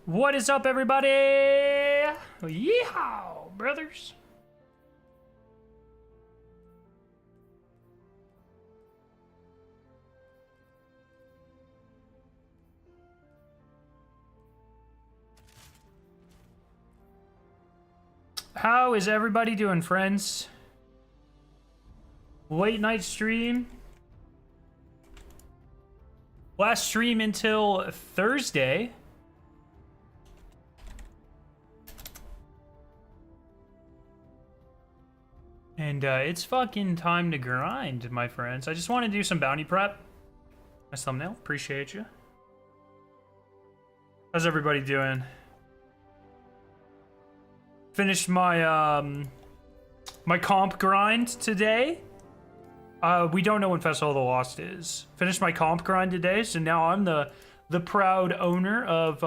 What is up, everybody? Yeehaw, brothers. How is everybody doing, friends? Late night stream. Last stream until Thursday. And it's fucking time to grind, my friends. I just want to do some bounty prep. Nice thumbnail. Appreciate you. How's everybody doing? Finished my my comp grind today. We don't know when Festival of the Lost is. Finished my comp grind today, so now I'm the proud owner of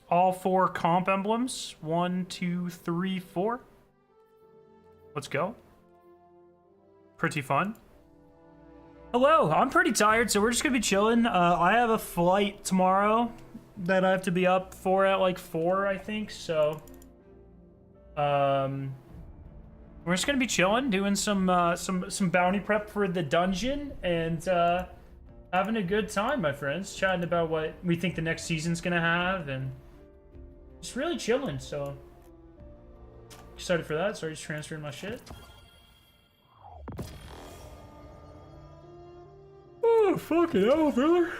all 4 comp emblems. 1, 2, 3, 4. Let's go. Pretty fun. Hello, I'm pretty tired, so we're just gonna be chilling. I have a flight tomorrow that I have to be up for at like 4, I think, so we're just gonna be chilling, doing some bounty prep for the dungeon, and having a good time, my friends, chatting about what we think the next season's gonna have, and just really chilling. So excited for that. Sorry, just transferring my shit. Oh, fucking hell, brother.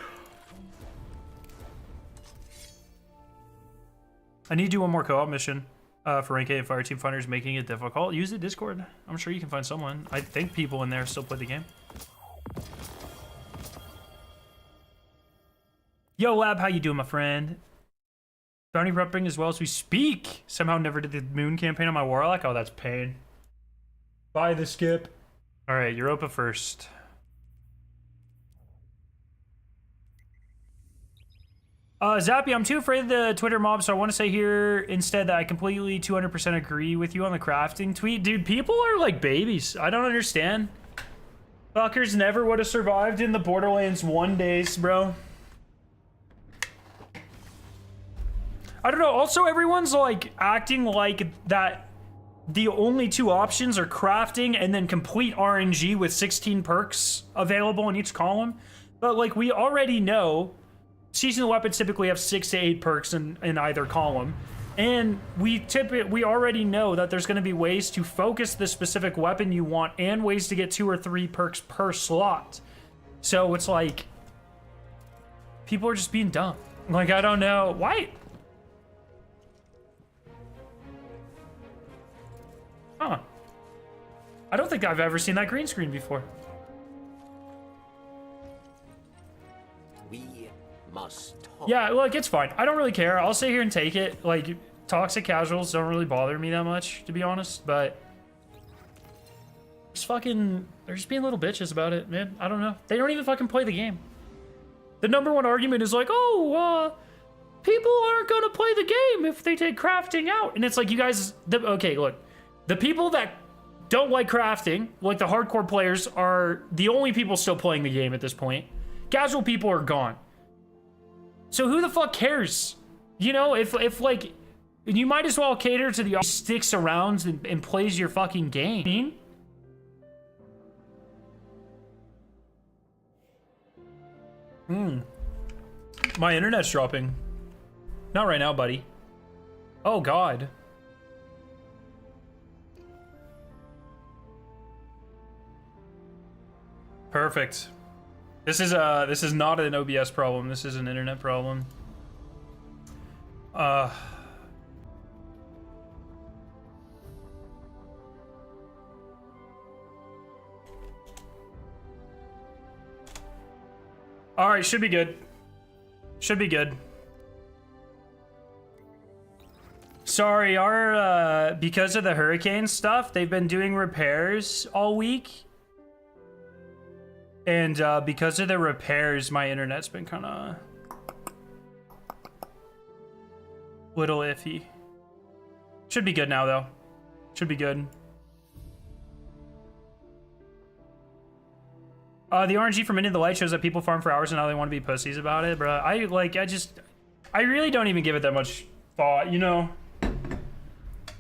I need to do one more co-op mission for rank 8 and Fireteam Fighters, making it difficult. Use the Discord. I'm sure you can find someone. I think people in there still play the game. Yo, Lab, how you doing, my friend? Bounty prepping as well as we speak. Somehow never did the moon campaign on my Warlock. Oh, that's pain. Bye, the skip. All right, Europa first. Zappy, I'm too afraid of the Twitter mob, so I want to say here instead that I completely 200% agree with you on the crafting tweet. Dude, people are like babies. I don't understand. Fuckers never would have survived in the Borderlands 1 days, bro. I don't know. Also, everyone's like acting like that the only 2 options are crafting and then complete RNG with 16 perks available in each column. But like we already know, seasonal weapons typically have 6 to 8 perks in either column. And we already know that there's going to be ways to focus the specific weapon you want and ways to get 2 or 3 perks per slot. So it's like people are just being dumb. Like, I don't know why. Huh. I don't think I've ever seen that green screen before. We must talk. Yeah, look, it's fine. I don't really care. I'll sit here and take it. Like, toxic casuals don't really bother me that much, to be honest, but just fucking, they're just being little bitches about it, man. I don't know. They don't even fucking play the game. The #1 argument is like, oh, people aren't gonna play the game if they take crafting out. And it's like, you guys, okay, look. The people that don't like crafting, like the hardcore players, are the only people still playing the game at this point. Casual people are gone. So who the fuck cares? You know, if like, you might as well cater to the sticks around and plays your fucking game. My internet's dropping. Not right now, buddy. Oh, God. Perfect. This is not an OBS problem. This is an internet problem. All right, should be good. Should be good. Sorry, our because of the hurricane stuff, they've been doing repairs all week. And because of the repairs, my internet's been kind of little iffy. Should be good now, though. Should be good. The RNG from Into the Light shows that people farm for hours and now they want to be pussies about it, bro. I just... I really don't even give it that much thought, you know?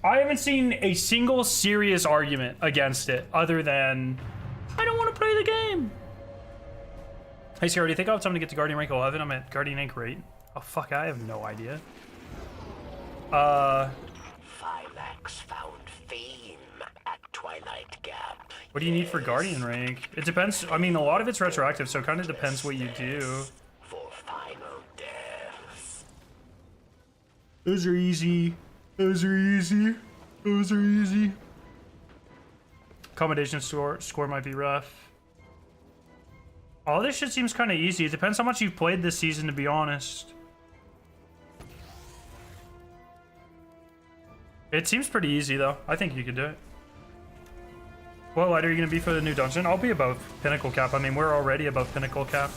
I haven't seen a single serious argument against it other than I don't want to play the game. Hey, Sarah, do you think I'll have time to get to Guardian rank 11? I'm at Guardian rank 8. Oh, fuck, I have no idea. Phylax found fame at Twilight Gap. What do you need for Guardian rank? It depends. I mean, a lot of it's retroactive, so it kind of depends what you do. For final death. Those are easy. Those are easy. Those are easy. Accommodation score might be rough. All this shit seems kind of easy. It depends how much you've played this season, to be honest. It seems pretty easy, though. I think you could do it. What light are you going to be for the new dungeon? I'll be above Pinnacle Cap. I mean, we're already above Pinnacle Cap.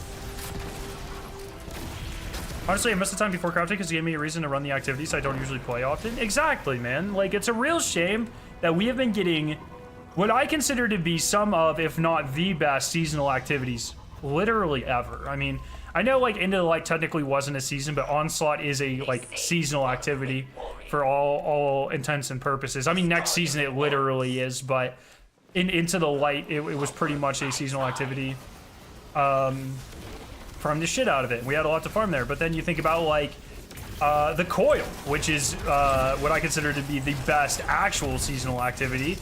Honestly, I missed the time before crafting because it gave me a reason to run the activities I don't usually play often. Exactly, man. Like, it's a real shame that we have been getting what I consider to be some of, if not the best, seasonal activities literally ever. I mean, I know, like, Into the Light technically wasn't a season, but Onslaught is a, like, seasonal activity for all intents and purposes. I mean, next season it literally is, but Into the Light, it was pretty much a seasonal activity. Farmed the shit out of it. We had a lot to farm there. But then you think about, like, the Coil, which is what I consider to be the best actual seasonal activity.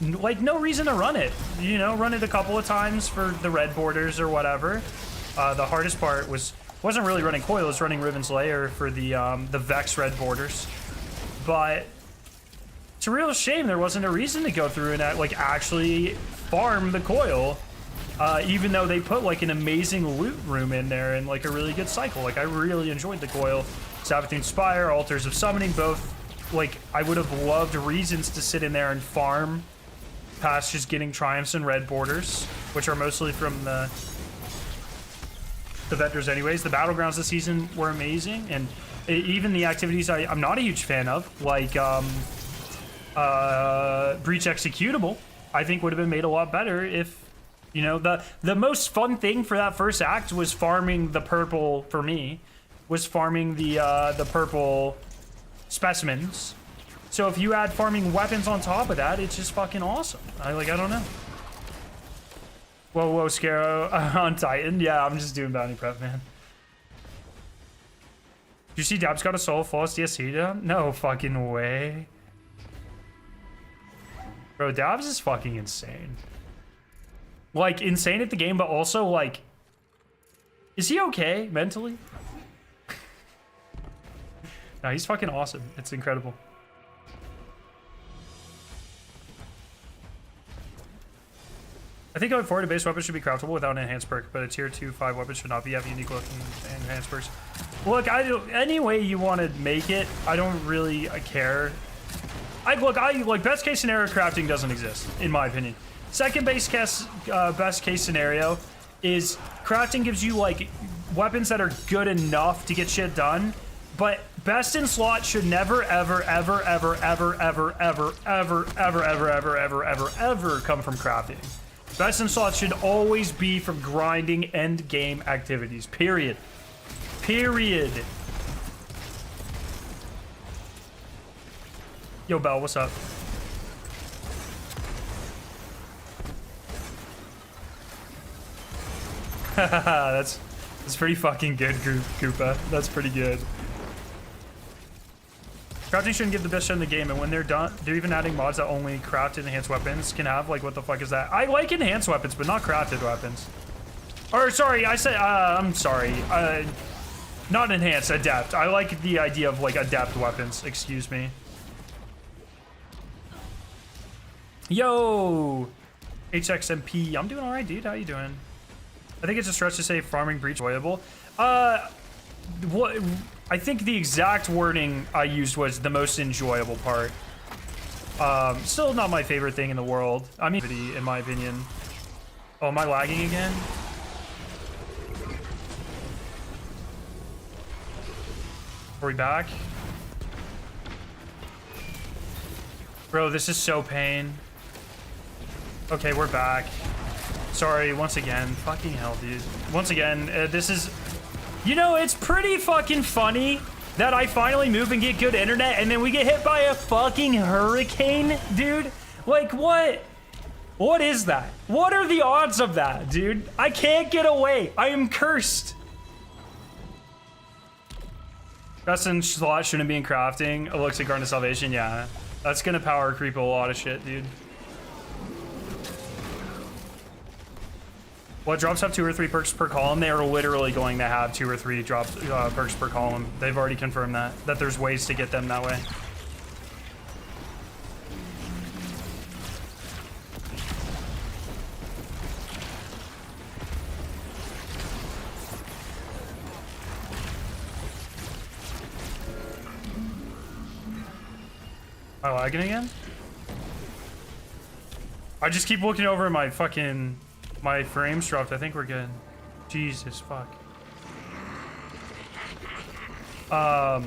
Like, no reason to run it. You know, run it a couple of times for the red borders or whatever. The hardest part wasn't really running Coil, it was running Riven's Lair for the Vex red borders. But it's a real shame there wasn't a reason to go through and like actually farm the Coil. Even though they put like an amazing loot room in there and like a really good cycle. Like, I really enjoyed the Coil. Savathûn Spire, Altars of Summoning, both, like, I would have loved reasons to sit in there and farm past just getting triumphs and red borders, which are mostly from the vendors anyways. The battlegrounds this season were amazing, and even the activities I'm not a huge fan of, like Breach Executable, I think would have been made a lot better if, you know, the most fun thing for that first act was farming the purple, for me, was farming the purple specimens. So if you add farming weapons on top of that, it's just fucking awesome. I don't know. Whoa, Scarrow on Titan. Yeah, I'm just doing bounty prep, man. Did you see Dab's got a solo flawless DSC down? No fucking way. Bro, Dabs is fucking insane. Like, insane at the game, but also, like, is he okay mentally? No, he's fucking awesome. It's incredible. I think going forward, a base weapon should be craftable without an enhanced perk, but a tier 2-5 weapon should not be having unique looking enhanced perks. Look, any way you want to make it, I don't really care. Like, best case scenario crafting doesn't exist, in my opinion. Second best case scenario is crafting gives you, like, weapons that are good enough to get shit done, but best in slot should never, ever come from crafting. Best in slot should always be from grinding end game activities. Period. Yo, Bell, what's up? that's pretty fucking good, Koopa. That's pretty good. Crafting shouldn't give the best shot in the game, and when they're done, they're even adding mods that only crafted enhanced weapons can have. Like, what the fuck is that? I like enhanced weapons, but not crafted weapons. Or, sorry, I said, I'm sorry. Not enhanced, adept. I like the idea of, like, adept weapons. Excuse me. Yo! HXMP. I'm doing alright, dude. How you doing? I think it's a stretch to say farming breach enjoyable. What? I think the exact wording I used was the most enjoyable part. Still not my favorite thing in the world. I mean, in my opinion. Oh, am I lagging again? Are we back? Bro, this is so pain. Okay, we're back. Sorry, once again. Fucking hell, dude. Once again, this is... You know, it's pretty fucking funny that I finally move and get good internet, and then we get hit by a fucking hurricane, dude? Like, what? What is that? What are the odds of that, dude? I can't get away. I am cursed. Custom slot shouldn't be in crafting. Elixir Garden of Salvation, yeah. That's gonna power creep a lot of shit, dude. What drops have 2 or 3 perks per column? They are literally going to have 2 or 3 drops perks per column. They've already confirmed that there's ways to get them that way. Am I lagging again? I just keep looking over my fucking... My frames dropped. I think we're good. Jesus fuck. But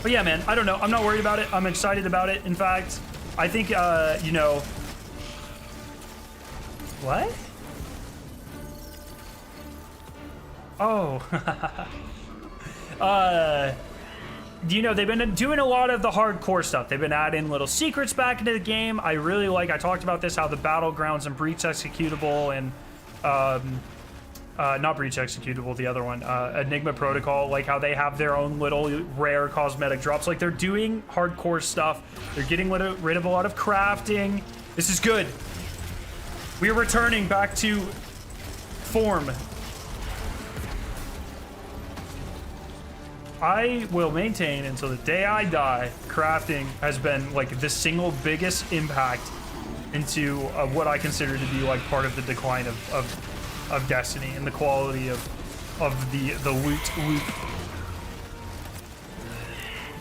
yeah, man, I don't know. I'm not worried about it. I'm excited about it. In fact, I think, you know... What? Oh. You know, they've been doing a lot of the hardcore stuff. They've been adding little secrets back into the game. I really like, I talked about this, how the battlegrounds and breach executable and, not breach executable, the other one, Enigma Protocol, like how they have their own little rare cosmetic drops. Like they're doing hardcore stuff. They're getting rid of a lot of crafting. This is good. We are returning back to form. I will maintain until the day I die, crafting has been like the single biggest impact into what I consider to be like part of the decline of Destiny and the quality of the loot.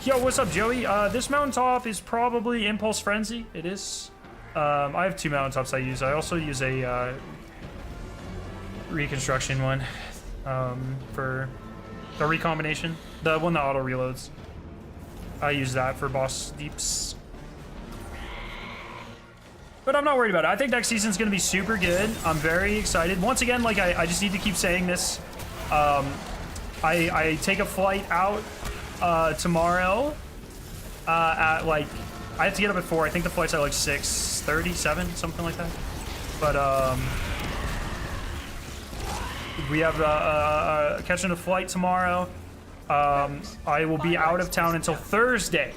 Yo, what's up, Joey? This mountaintop is probably Impulse Frenzy. It is. I have 2 mountaintops I use. I also use a reconstruction one for the recombination. The one that auto reloads. I use that for boss deeps. But I'm not worried about it. I think next season's gonna be super good. I'm very excited. Once again, like I just need to keep saying this. I take a flight out tomorrow at like, I have to get up at 4. I think the flight's at like 6:37, something like that. But we have catching a flight tomorrow. I will be out of town until Thursday,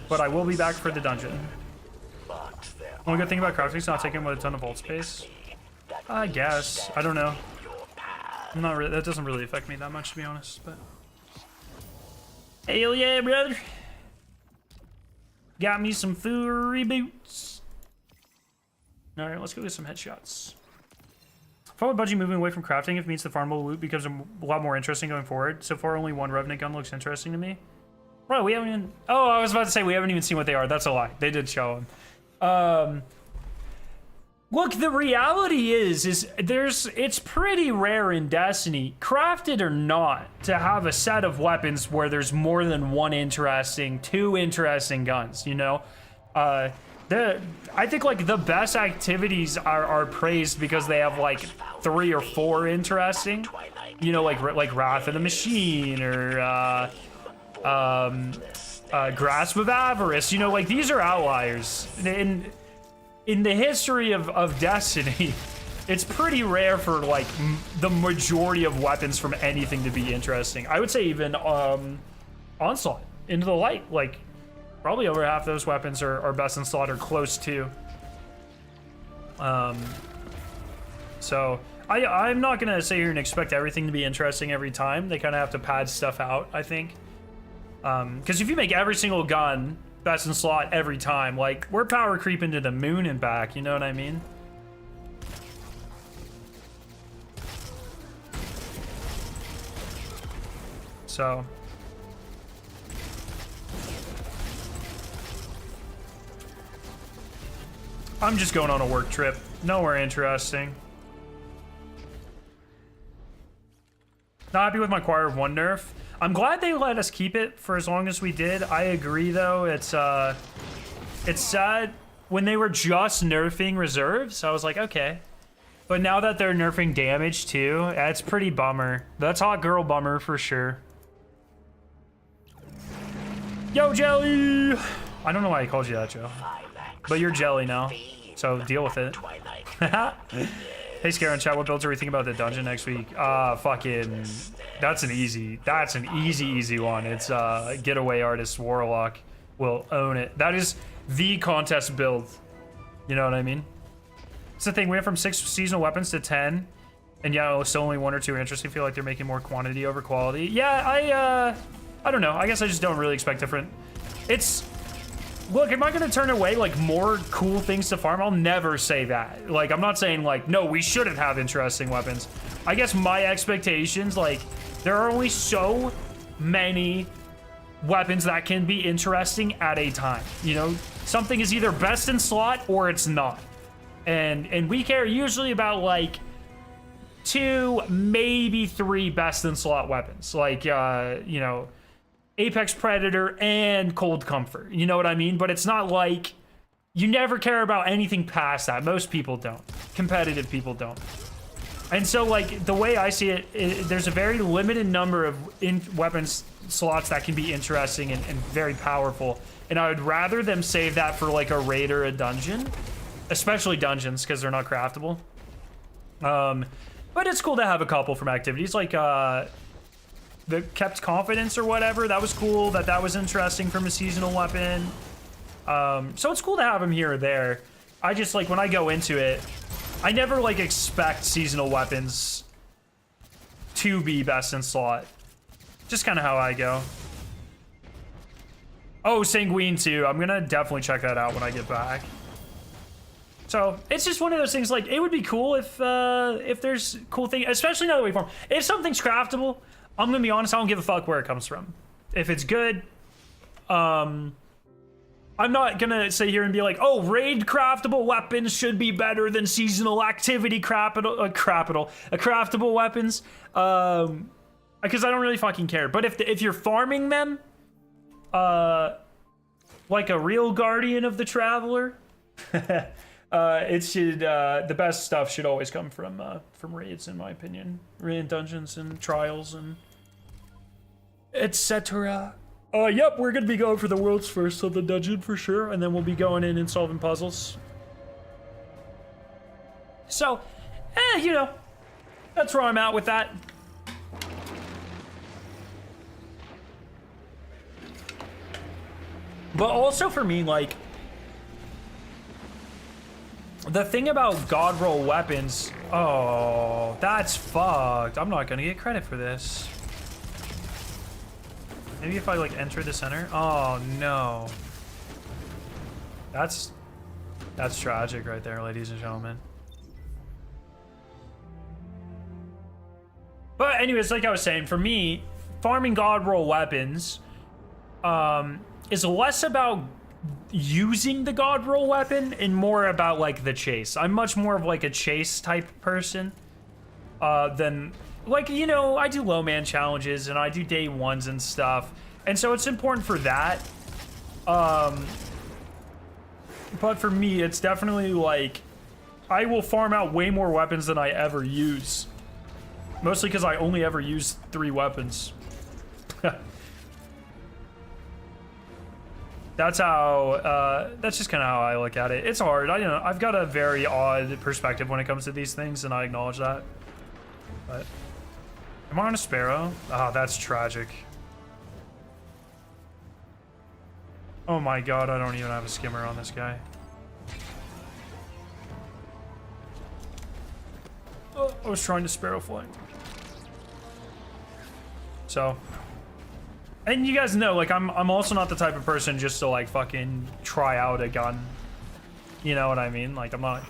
but I will be back for the dungeon. One good thing about crafting is not taking up a ton of vault space. I guess. I don't know. I'm not really, that doesn't really affect me that much, to be honest, but... Hell yeah, brother. Got me some furry boots. Alright, let's go get some headshots. Probably Budgie moving away from crafting if it means the farmable loot becomes a lot more interesting going forward. So far, only 1 Revenant gun looks interesting to me. Bro, we haven't even... Oh, I was about to say we haven't even seen what they are. That's a lie. They did show them. Look, the reality is it's pretty rare in Destiny, crafted or not, to have a set of weapons where there's more than 2 interesting guns, you know? I think like the best activities are praised because they have like 3 or 4 interesting, you know, like Wrath of the Machine or Grasp of Avarice, you know, like these are outliers. In the history of Destiny, it's pretty rare for like the majority of weapons from anything to be interesting. I would say even Onslaught, Into the Light, like probably over half those weapons are best in slot or close to. So I'm not gonna sit here and expect everything to be interesting every time. They kind of have to pad stuff out, I think. Because if you make every single gun best in slot every time, like we're power creeping to the moon and back, you know what I mean? So I'm just going on a work trip. Nowhere interesting. Not happy with my Choir of One nerf. I'm glad they let us keep it for as long as we did. I agree though, it's sad. When they were just nerfing reserves, I was like, okay. But now that they're nerfing damage too, that's pretty bummer. That's hot girl bummer for sure. Yo, Jelly! I don't know why I called you that, Joe. But you're Jelly now, so deal with it. Hey, Scare in chat, what builds are we thinking about the dungeon next week? Fucking... That's an easy one. It's Getaway Artist Warlock will own it. That is the contest build. You know what I mean? It's the thing, we went from 6 seasonal weapons to 10. And yeah, still only 1 or 2 are interesting. Feel like they're making more quantity over quality. Yeah, I don't know. I guess I just don't really expect different. Look, am I gonna turn away like more cool things to farm? I'll never say that. Like, I'm not saying like, no, we shouldn't have interesting weapons. I guess my expectations, like, there are only so many weapons that can be interesting at a time. You know, something is either best in slot or it's not. And we care usually about like 2, maybe 3 best in slot weapons. Like, you know, Apex Predator and Cold Comfort. You know what I mean? But it's not like you never care about anything past that. Most people don't. Competitive people don't. And so, like, the way I see it, there's a very limited number of weapons slots that can be interesting and very powerful. And I would rather them save that for, like, a raid or a dungeon. Especially dungeons, because they're not craftable. But it's cool to have a couple from activities, like, the kept confidence or whatever. That was cool. That was interesting from a seasonal weapon. So it's cool to have them here or there. I just, like, when I go into it, I never, like, expect seasonal weapons to be best in slot. Just kind of how I go. Oh, Sanguine too. I'm gonna definitely check that out when I get back. So it's just one of those things. Like, it would be cool if there's cool thing, especially now that we farm. If something's craftable, I'm gonna be honest, I don't give a fuck where it comes from. If it's good, I'm not gonna sit here and be like, oh, raid craftable weapons should be better than seasonal activity craftable weapons, because I don't really fucking care. But if you're farming them, like a real guardian of the traveler, it should the best stuff should always come from raids, in my opinion. Raid dungeons and trials and etc. Yep, we're gonna be going for the world's first of the dungeon for sure, and then we'll be going in and solving puzzles. So, you know, that's where I'm at with that. But also for me, like, the thing about God roll weapons, oh, that's fucked. I'm not gonna get credit for this. Maybe if I, like, enter the center? Oh, no. That's tragic right there, ladies and gentlemen. But anyways, like I was saying, for me, farming God roll weapons is less about using the God roll weapon and more about, like, the chase. I'm much more of, like, a chase type person than... Like, you know, I do low man challenges and I do day ones and stuff. And so it's important for that. But for me, it's definitely like, I will farm out way more weapons than I ever use. Mostly because I only ever use 3 weapons. That's how, that's just kind of how I look at it. It's hard. You know, I've got a very odd perspective when it comes to these things, and I acknowledge that. But... Am I on a sparrow? Oh, that's tragic. Oh my god, I don't even have a skimmer on this guy. Oh, I was trying to sparrow flank. So... And you guys know, like, I'm also not the type of person just to, like, fucking try out a gun. You know what I mean? Like, I'm not...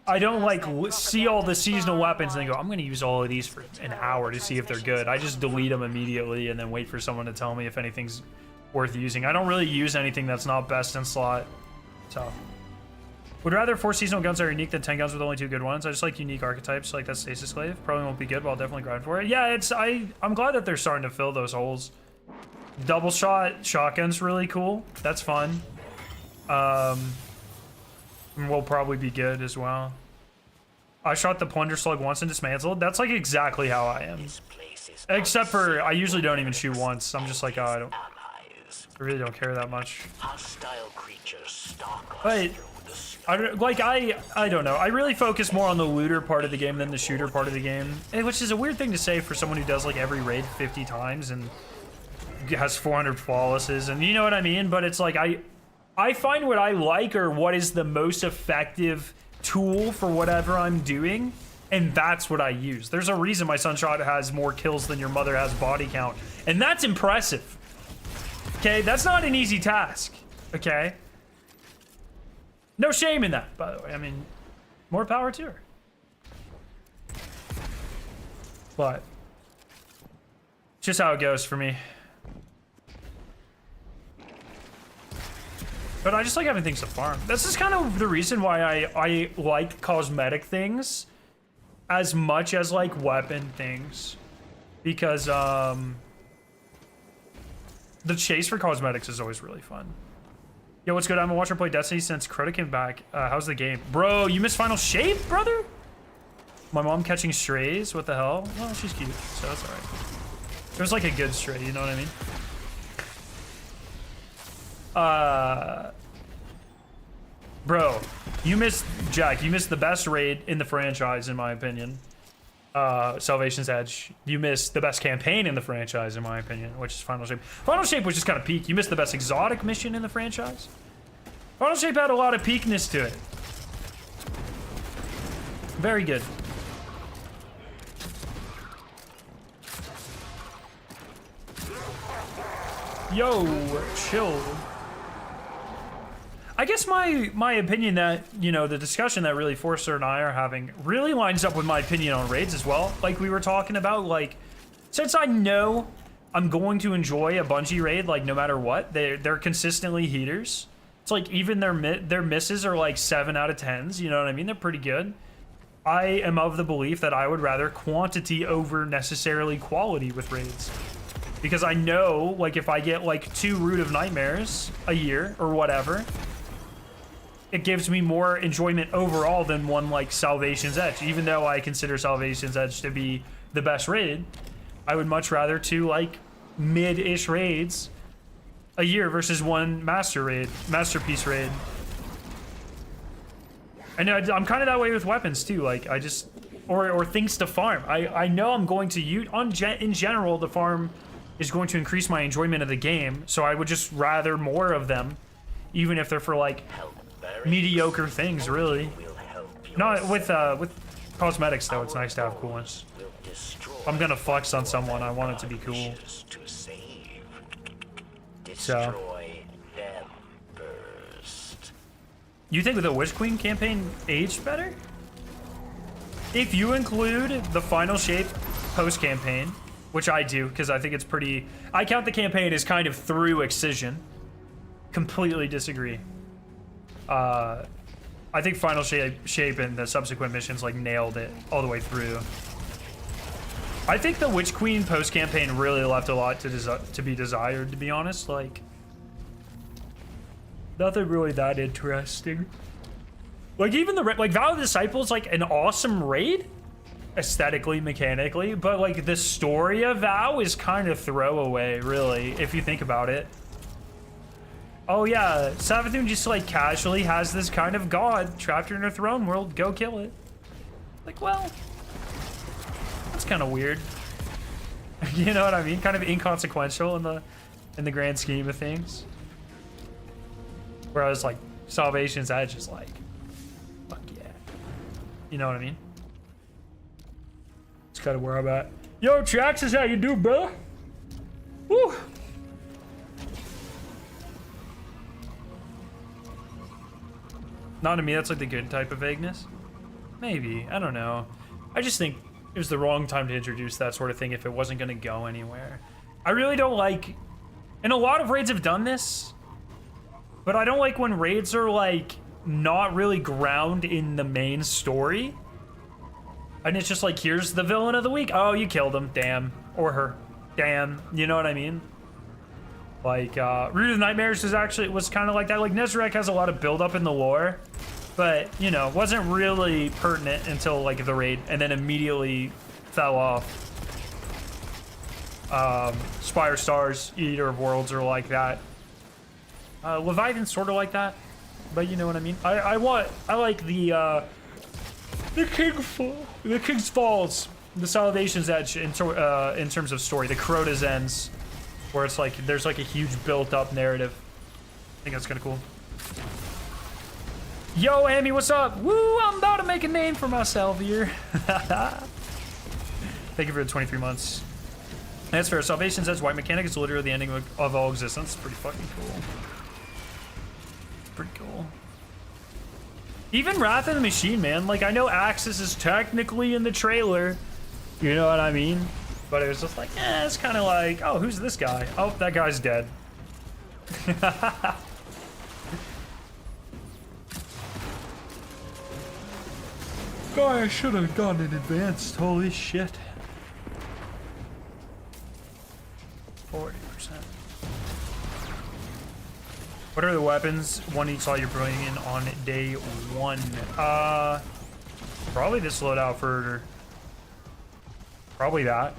I don't, like, see all the seasonal weapons and then go, I'm gonna use all of these for an hour to see if they're good. I just delete them immediately and then wait for someone to tell me if anything's worth using. I don't really use anything that's not best in slot. So... Would rather 4 seasonal guns that are unique than 10 guns with only 2 good ones. I just like unique archetypes, like that Stasis Slave. Probably won't be good, but I'll definitely grind for it. Yeah, I'm glad that they're starting to fill those holes. Double shot shotgun's really cool. That's fun. Will probably be good as well. I shot the plunder slug once and dismantled. That's like exactly how I am. This place is Except for I usually don't even shoot once. I'm just like, oh, allies. I really don't care that much. Hostile creatures stalk us But through the street. I don't know. I really focus more on the looter part of the game than the shooter part of the game, which is a weird thing to say for someone who does like every raid 50 times and has 400 flawlesses, and you know what I mean. But it's like I find what I like or what is the most effective tool for whatever I'm doing, and that's what I use. There's a reason my Sunshot has more kills than your mother has body count, and that's impressive. Okay, that's not an easy task. Okay, no shame in that, by the way. I mean, more power to her. But just how it goes for me. But I just like having things to farm. This is kind of the reason why I like cosmetic things as much as like weapon things. Because the chase for cosmetics is always really fun. Yo, what's good? I'm a watcher play Destiny since Crota came back. How's the game? Bro, you missed Final Shape, brother? My mom catching strays? What the hell? Well, she's cute, so that's alright. It was like a good stray, you know what I mean? Bro, you missed, Jack, you missed the best raid in the franchise, in my opinion. Salvation's Edge. You missed the best campaign in the franchise, in my opinion, which is Final Shape. Final Shape was just kind of peak. You missed the best exotic mission in the franchise. Final Shape had a lot of peakness to it. Very good. Yo, chill. I guess my opinion that, you know, the discussion that really Forster and I are having really lines up with my opinion on raids as well. Like we were talking about, like, since I know I'm going to enjoy a Bungie raid, like no matter what, they're consistently heaters. It's like even their misses are like 7 out of 10s, you know what I mean? They're pretty good. I am of the belief that I would rather quantity over necessarily quality with raids. Because I know, like, if I get like 2 Root of Nightmares a year or whatever, it gives me more enjoyment overall than one like Salvation's Edge. Even though I consider Salvation's Edge to be the best raid, I would much rather 2 like mid-ish raids a year versus 1 masterpiece raid. I know I'm kind of that way with weapons too. Like I just, or things to farm. I know I'm going to use, in general, the farm is going to increase my enjoyment of the game. So I would just rather more of them, even if they're for like mediocre things, really. Not with cosmetics though. It's nice to have cool ones. If I'm gonna flex on someone, I want it to be cool. So, you think the Witch Queen campaign aged better? If you include the Final Shape post campaign, which I do because I think it's pretty. I count the campaign as kind of through Excision. Completely disagree. I think Final Shape and the subsequent missions like nailed it all the way through. I think the Witch Queen post campaign really left a lot to be desired, to be honest. Like, nothing really that interesting. Like even the Vow of the Disciples, like an awesome raid, aesthetically, mechanically, but like the story of Vow is kind of throwaway, really, if you think about it. Oh yeah, Savathun just like casually has this kind of god trapped in her throne world. Go kill it. Like, well, that's kind of weird. You know what I mean? Kind of inconsequential in the grand scheme of things. Whereas like Salvation's Edge is like, fuck yeah. You know what I mean? It's kind of where I'm at. Yo, Trax, is how you do, bro? Woo! Not to me, that's like the good type of vagueness. Maybe, I don't know. I just think it was the wrong time to introduce that sort of thing if it wasn't gonna go anywhere. I really don't like, and a lot of raids have done this, but I don't like when raids are like not really ground in the main story. And it's just like, here's the villain of the week. Oh, you killed him, damn. Or her, damn. You know what I mean? Like, Root of Nightmares was kind of like that. Like, Nezarec has a lot of build-up in the lore. but you know, wasn't really pertinent until like the raid, and then immediately fell off. Spire Stars, Eater of Worlds are like that. Leviathan's sort of like that, but you know what I mean. I like the King's Falls, the Salivation's Edge in terms of story, the Crota's Ends, where it's like there's like a huge built-up narrative. I think that's kind of cool. Yo, Amy, what's up? Woo, I'm about to make a name for myself here. Thank you for the 23 months. That's fair. Salvation's Edge white mechanic is literally the ending of all existence. Pretty fucking cool. Pretty cool. Even Wrath of the Machine, man. Like, I know Axis is technically in the trailer. You know what I mean? But it was just like, it's kind of like, oh, who's this guy? Oh, that guy's dead. Guy, I should have gone in advance. Holy shit. 40%. What are the weapons one each slot you're bringing in on day one? Probably this loadout for... Probably that.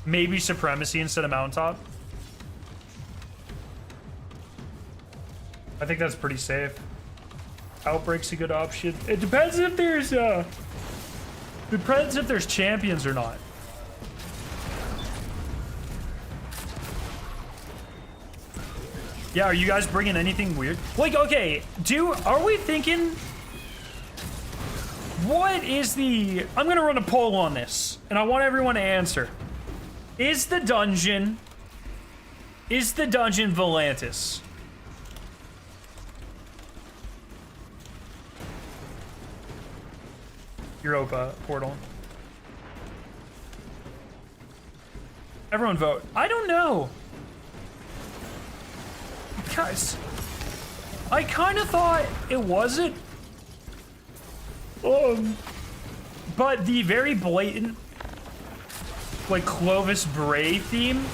Maybe Supremacy instead of Mountaintop. I think that's pretty safe. Outbreak's a good option. It depends if there's champions or not. Yeah, are you guys bringing anything weird? Like, okay, are we thinking... What is the... I'm gonna run a poll on this, and I want everyone to answer. Is the dungeon Volantis? Europa portal. Everyone vote. I don't know. Guys, I kind of thought it wasn't. But the very blatant, like, Clovis Bray theme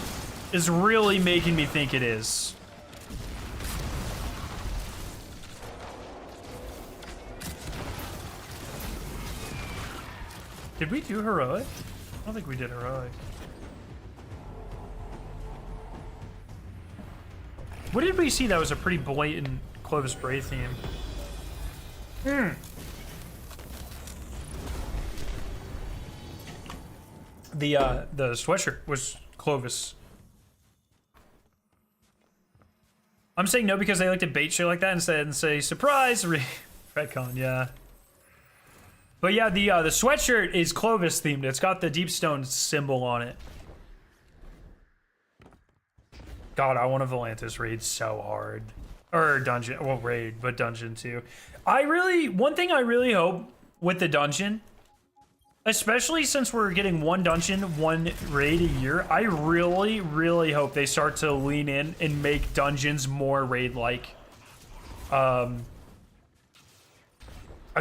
is really making me think it is. Did we do heroic? I don't think we did heroic. What did we see that was a pretty blatant Clovis Bray theme? The sweatshirt was Clovis. I'm saying no because they like to bait shit like that instead and say surprise retcon, yeah. But yeah, the sweatshirt is Clovis themed. It's got the Deepstone symbol on it. God, I want a Volantis raid so hard. Or dungeon, well, raid, but dungeon too. One thing I really hope with the dungeon, especially since we're getting one dungeon, one raid a year, I really, really hope they start to lean in and make dungeons more raid-like. I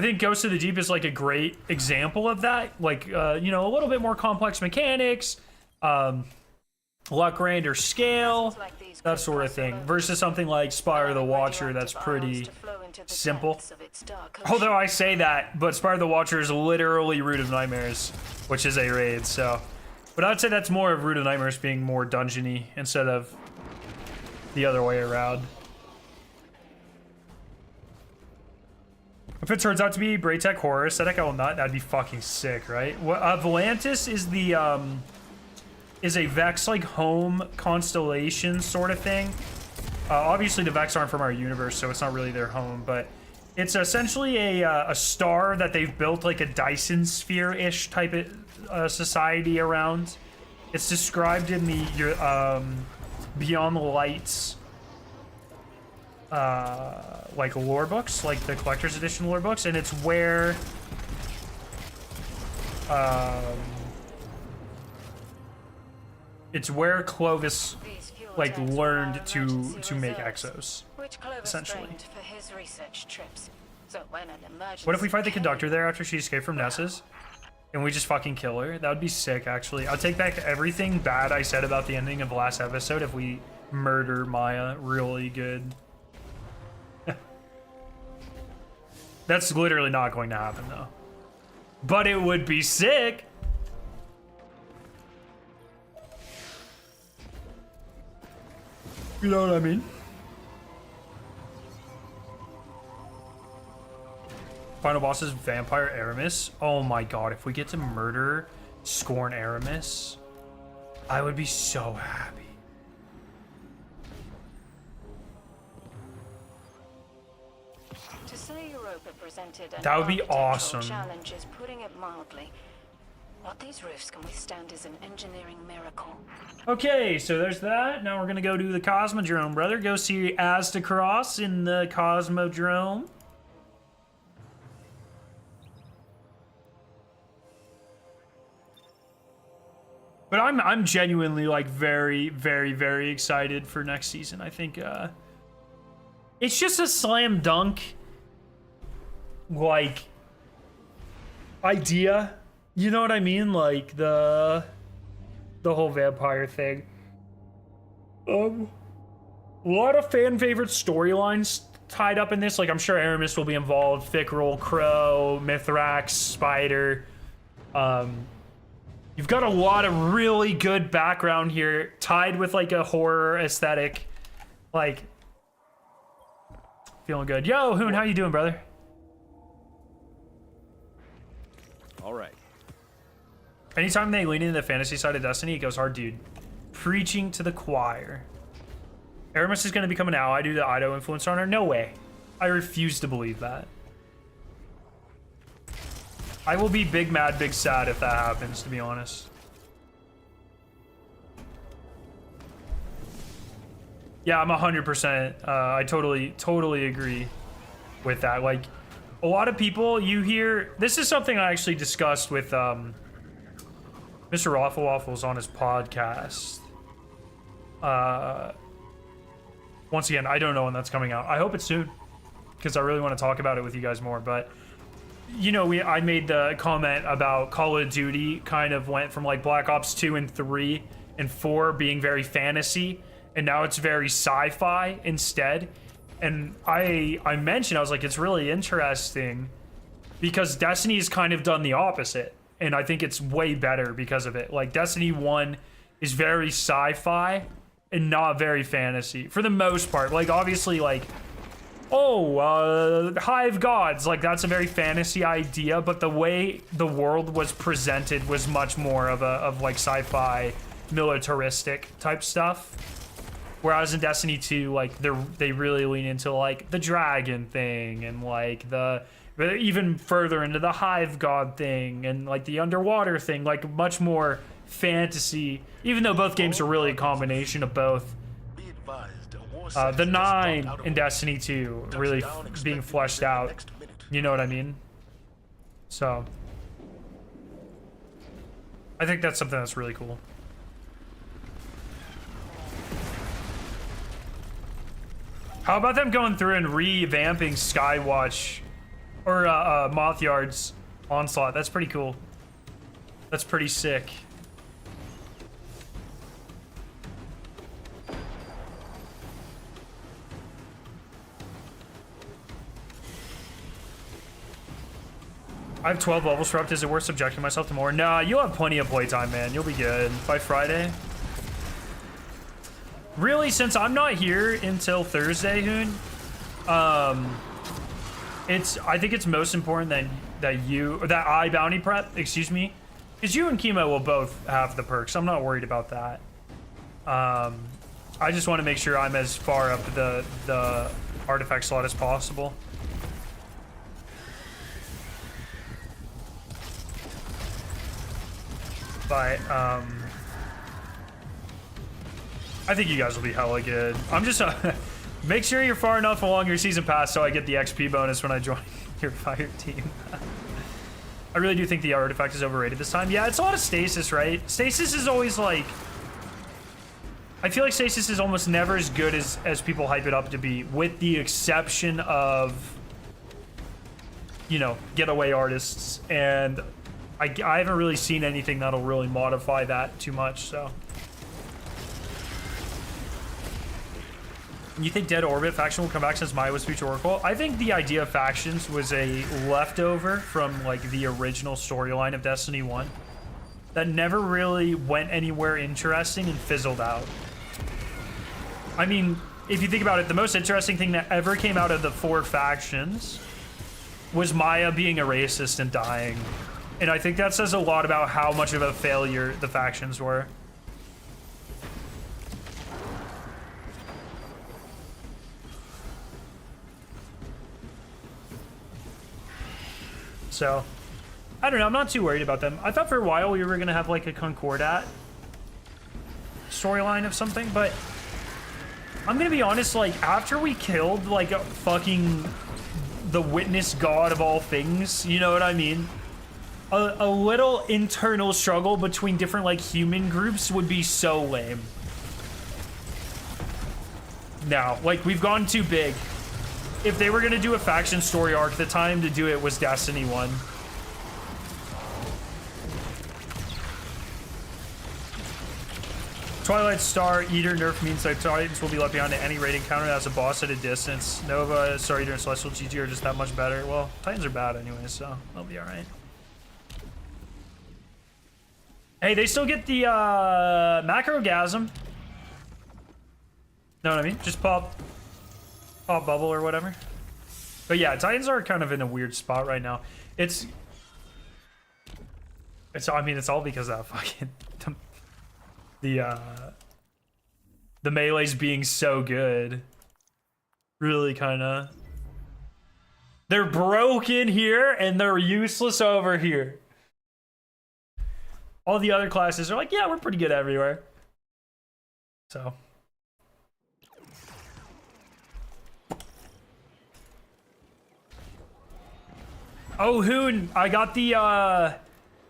think Ghost of the Deep is like a great example of that. Like, you know, a little bit more complex mechanics, lot grander scale, that sort of thing, versus something like Spire the Watcher that's pretty simple. Although I say that, but Spire the Watcher is literally Root of Nightmares, which is a raid, so. But I'd say that's more of Root of Nightmares being more dungeony instead of the other way around. If it turns out to be Braytech Horror aesthetic, I will not. That'd be fucking sick, right? Volantis is the, is a Vex, like, home constellation sort of thing. Obviously, the Vex aren't from our universe, so it's not really their home, but it's essentially a star that they've built, like, a Dyson sphere-ish type of society around. It's described in the Beyond the Lights like lore books, like the collector's edition lore books, and it's where Clovis like learned to make exos, essentially. What if we fight the conductor there after she escaped from Ness's? And we just fucking kill her? That would be sick, actually. I'll take back everything bad I said about the ending of the last episode if we murder Maya really good. That's literally not going to happen, though. But it would be sick. You know what I mean? Final boss is Vampire Aramis. Oh my god, if we get to murder Scorn Aramis, I would be so happy. To say Europa presented an That would be architectural awesome. challenge is putting it mildly. What these roofs can withstand is an engineering miracle. Okay, so there's that. Now we're gonna go to the Cosmodrome, brother. Go see Aztecross in the Cosmodrome. But I'm genuinely like very, very, very excited for next season. I think it's just a slam dunk like idea. You know what I mean? Like the whole vampire thing. A lot of fan favorite storylines tied up in this. Like I'm sure Aramis will be involved, Fickrel, Crow, Mithrax, Spider. You've got a lot of really good background here, tied with like a horror aesthetic. Like, feeling good. Yo, Hoon, how you doing, brother? All right. Anytime they lean into the fantasy side of Destiny, it goes hard, dude. Preaching to the choir. Aramis is going to become an ally due to the Ido influence on her? No way. I refuse to believe that. I will be big mad, big sad if that happens, to be honest. Yeah, I'm 100%. I totally agree with that. Like, a lot of people you hear... This is something I actually discussed with Mr. Raffle Waffles on his podcast. Once again, I don't know when that's coming out. I hope it's soon, because I really want to talk about it with you guys more, but... You know, I made the comment about Call of Duty kind of went from like Black Ops 2 and 3 and 4 being very fantasy, and now it's very sci-fi instead. And I mentioned, I was like, it's really interesting because Destiny's kind of done the opposite, and I think it's way better because of it. Like Destiny 1 is very sci-fi and not very fantasy for the most part. Like obviously like Hive Gods, like that's a very fantasy idea, but the way the world was presented was much more of like sci-fi militaristic type stuff. Whereas in Destiny 2, like they really lean into like the dragon thing and like even further into the Hive God thing and like the underwater thing, like much more fantasy, even though both games are really a combination of both. The 9 in Destiny 2 really being fleshed out. You know what I mean? So I think that's something that's really cool. How about them going through and revamping Skywatch or Moth-Yard's Onslaught? That's pretty cool. That's pretty sick. I have 12 levels for up. Is it worth subjecting myself to more? Nah, you'll have plenty of playtime, man. You'll be good by Friday. Really, since I'm not here until Thursday, Hoon, I think it's most important that I bounty prep, excuse me, because you and Chemo will both have the perks. I'm not worried about that. I just want to make sure I'm as far up the artifact slot as possible. But I think you guys will be hella good. I'm just make sure you're far enough along your season pass so I get the XP bonus when I join your fire team. I really do think the artifact is overrated this time. Yeah, it's a lot of stasis, right? Stasis is always like, I feel like stasis is almost never as good as people hype it up to be, with the exception of, you know, getaway artists, and I haven't really seen anything that'll really modify that too much, so. You think Dead Orbit faction will come back since Maya was Future Oracle? I think the idea of factions was a leftover from like the original storyline of Destiny 1 that never really went anywhere interesting and fizzled out. I mean, if you think about it, the most interesting thing that ever came out of the 4 factions was Maya being a racist and dying. And I think that says a lot about how much of a failure the factions were. So, I don't know. I'm not too worried about them. I thought for a while we were going to have like a Concordat storyline of something, but I'm going to be honest, like after we killed like a fucking the witness god of all things, you know what I mean? A little internal struggle between different like human groups would be so lame. No, like we've gone too big. If they were gonna do a faction story arc, the time to do it was Destiny 1. Twilight Star Eater nerf means that Titans will be left behind at any raid encounter as a boss at a distance. Nova, Star Eater, and Celestial GG are just that much better. Well, Titans are bad anyway, so they'll be alright. Hey, they still get the macrogasm. Know what I mean? Just pop bubble or whatever. But yeah, Titans are kind of in a weird spot right now. I mean, it's all because of that fucking the melee's being so good. Really kind of. They're broken here and they're useless over here. All the other classes are like, yeah, we're pretty good everywhere. So. Oh, Hoon, I got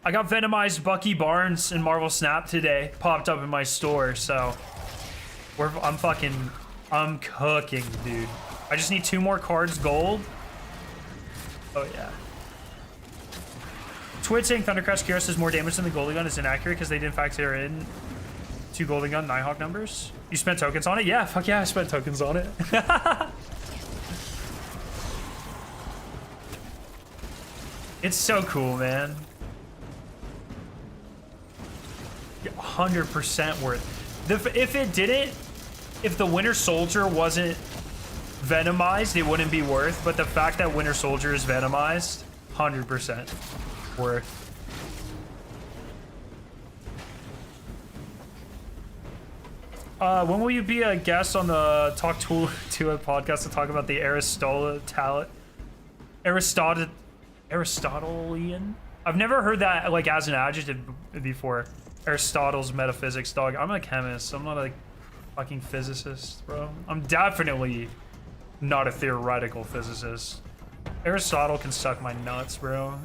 Venomized Bucky Barnes and Marvel Snap today. Popped up in my store, so I'm cooking, dude. I just need 2 more cards gold. Oh yeah. Twit saying Thundercrash Kyrus does more damage than the Golden Gun is inaccurate because they didn't factor in 2 Golden Gun Nighthawk numbers. You spent tokens on it? Yeah, fuck yeah, I spent tokens on it. It's so cool, man. 100% worth. If it didn't, if the Winter Soldier wasn't Venomized, it wouldn't be worth. But the fact that Winter Soldier is Venomized, 100% worth. When will you be a guest on the Talk to a podcast to talk about the Aristotelian? I've never heard that like as an adjective before. Aristotle's metaphysics, dog. I'm a chemist. I'm not a fucking physicist, bro. I'm definitely not a theoretical physicist. Aristotle can suck my nuts, bro.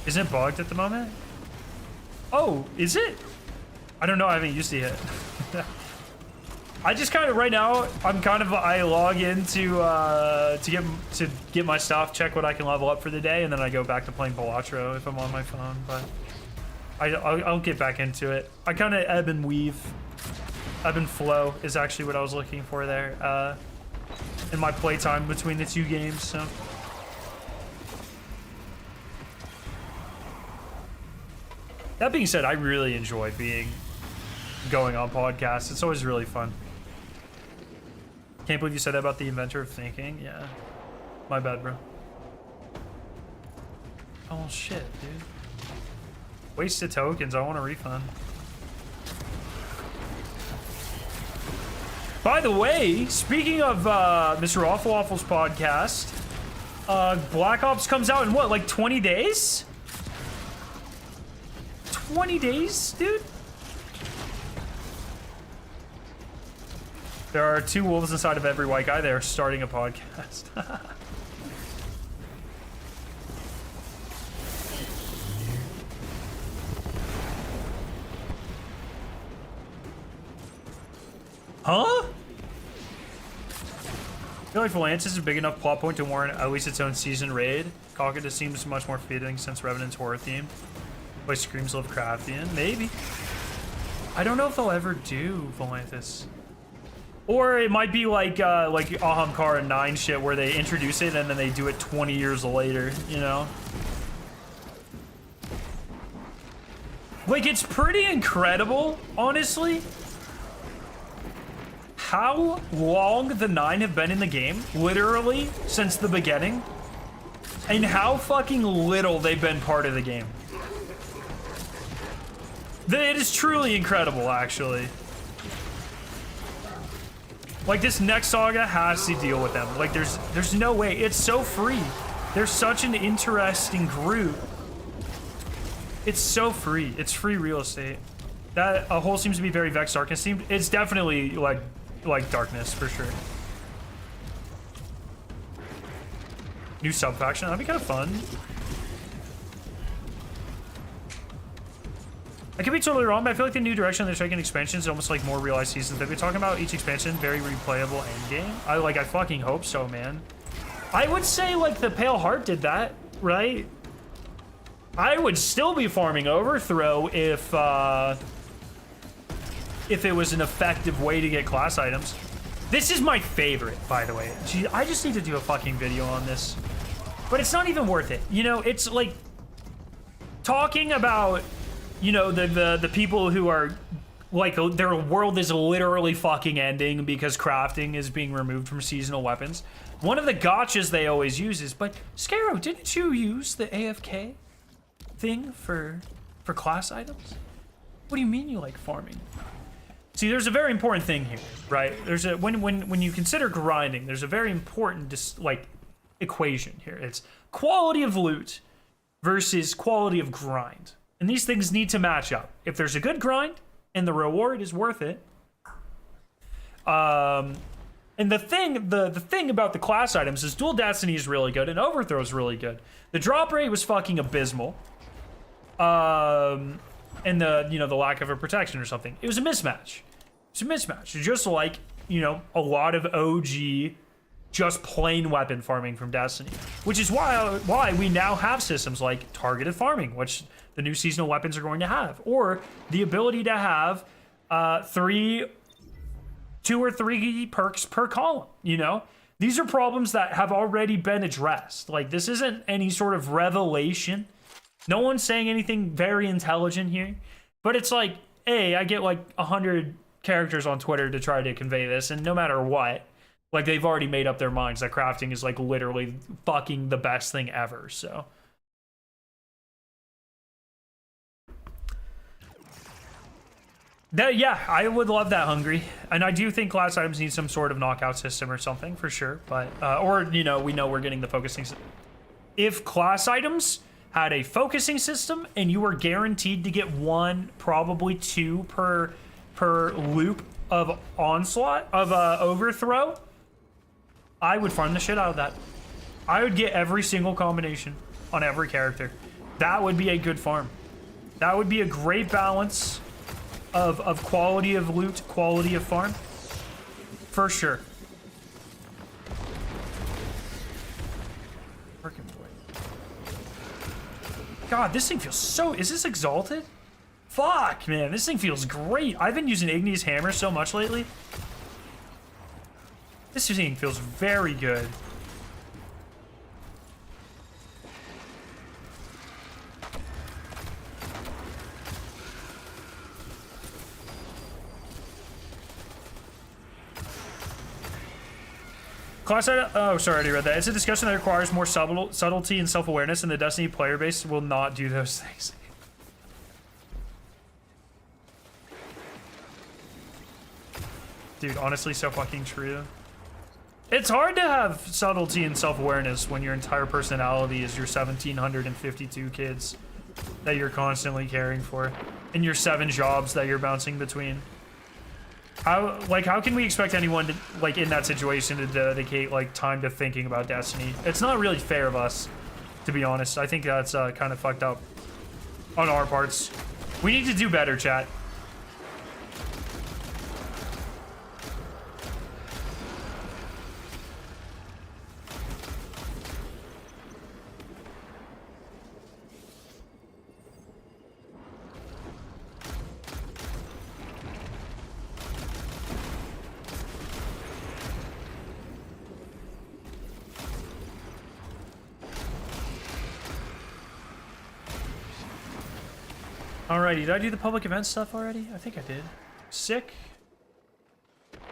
Isn't it bugged at the moment? Oh, is it? I don't know. I haven't used it yet. I just kind of right now I log in to get my stuff, check what I can level up for the day, and then I go back to playing Balatro if I'm on my phone. But I'll get back into it. I kind of ebb and weave. Ebb and flow is actually what I was looking for there in my playtime between the 2 games. So. That being said, I really enjoy going on podcasts. It's always really fun. Can't believe you said that about the inventor of thinking. Yeah. My bad, bro. Oh, shit, dude. Wasted tokens. I want a refund. By the way, speaking of Mr. Awful Waffle's podcast, Black Ops comes out in what, like 20 days? 20 days, dude? There are 2 wolves inside of every white guy. They're starting a podcast. Huh? I feel like Volantis is a big enough plot point to warrant at least its own season raid. Cockadus seems much more fitting since Revenant's horror theme. Voice screams Lovecraftian. Maybe. I don't know if they'll ever do Volanthus. Or it might be like Ahamkara 9 shit where they introduce it and then they do it 20 years later, you know? Like, it's pretty incredible, honestly, how long the 9 have been in the game, literally, since the beginning, and how fucking little they've been part of the game. It is truly incredible, actually. Like, this next saga has to deal with them. Like, there's no way. It's so free. They're such an interesting group. It's so free. It's free real estate. That a whole seems to be very Vex Darkness themed. It's definitely like Darkness for sure. New sub faction. That'd be kind of fun. I could be totally wrong, but I feel like the new direction they're taking expansions is almost like more realized seasons. They've been talking about each expansion very replayable endgame. I fucking hope so, man. I would say like the Pale Heart did that, right? I would still be farming Overthrow if it was an effective way to get class items. This is my favorite, by the way. Gee, I just need to do a fucking video on this. But it's not even worth it. You know, it's like talking about, you know, the people who are like their world is literally fucking ending because crafting is being removed from seasonal weapons. One of the gotchas they always use is, but Scarrow, didn't you use the AFK thing for class items? What do you mean you like farming? See, there's a very important thing here, right? There's a when you consider grinding, there's a very important equation here. It's quality of loot versus quality of grind. And these things need to match up. If there's a good grind and the reward is worth it, and the thing about the class items is Dual Destiny is really good and Overthrow is really good. The drop rate was fucking abysmal. And the lack of a protection or something. It was a mismatch. It's a mismatch. Just like, you know, a lot of OG just plain weapon farming from Destiny. Which is why we now have systems like targeted farming, which the new seasonal weapons are going to have. Or the ability to have 2 or 3 perks per column, you know? These are problems that have already been addressed. Like, this isn't any sort of revelation. No one's saying anything very intelligent here, but it's like, hey, I get like 100 characters on Twitter to try to convey this, and no matter what, like they've already made up their minds that crafting is like literally fucking the best thing ever, so. Yeah, I would love that, Hungry. And I do think class items need some sort of knockout system or something, for sure, but, or, you know, we know we're getting the focusing. If class items had a focusing system and you were guaranteed to get 1, probably 2 per loop of onslaught of Overthrow, I would farm the shit out of that. I would get every single combination on every character. That would be a good farm. That would be a great balance of quality of loot, quality of farm, for sure. God, this thing feels so... Is this exalted? Fuck, man. This thing feels great. I've been using Igni's Hammer so much lately. This thing feels very good. Class item, oh, sorry, I already read that. It's a discussion that requires more subtlety and self-awareness, and the Destiny player base will not do those things. Dude, honestly, so fucking true. It's hard to have subtlety and self-awareness when your entire personality is your 1,752 kids that you're constantly caring for, and your 7 jobs that you're bouncing between. How can we expect anyone to, like, in that situation to dedicate, like, time to thinking about Destiny? It's not really fair of us, to be honest. I think that's kind of fucked up on our parts. We need to do better, chat. Alrighty, did I do the public event stuff already? I think I did. Sick.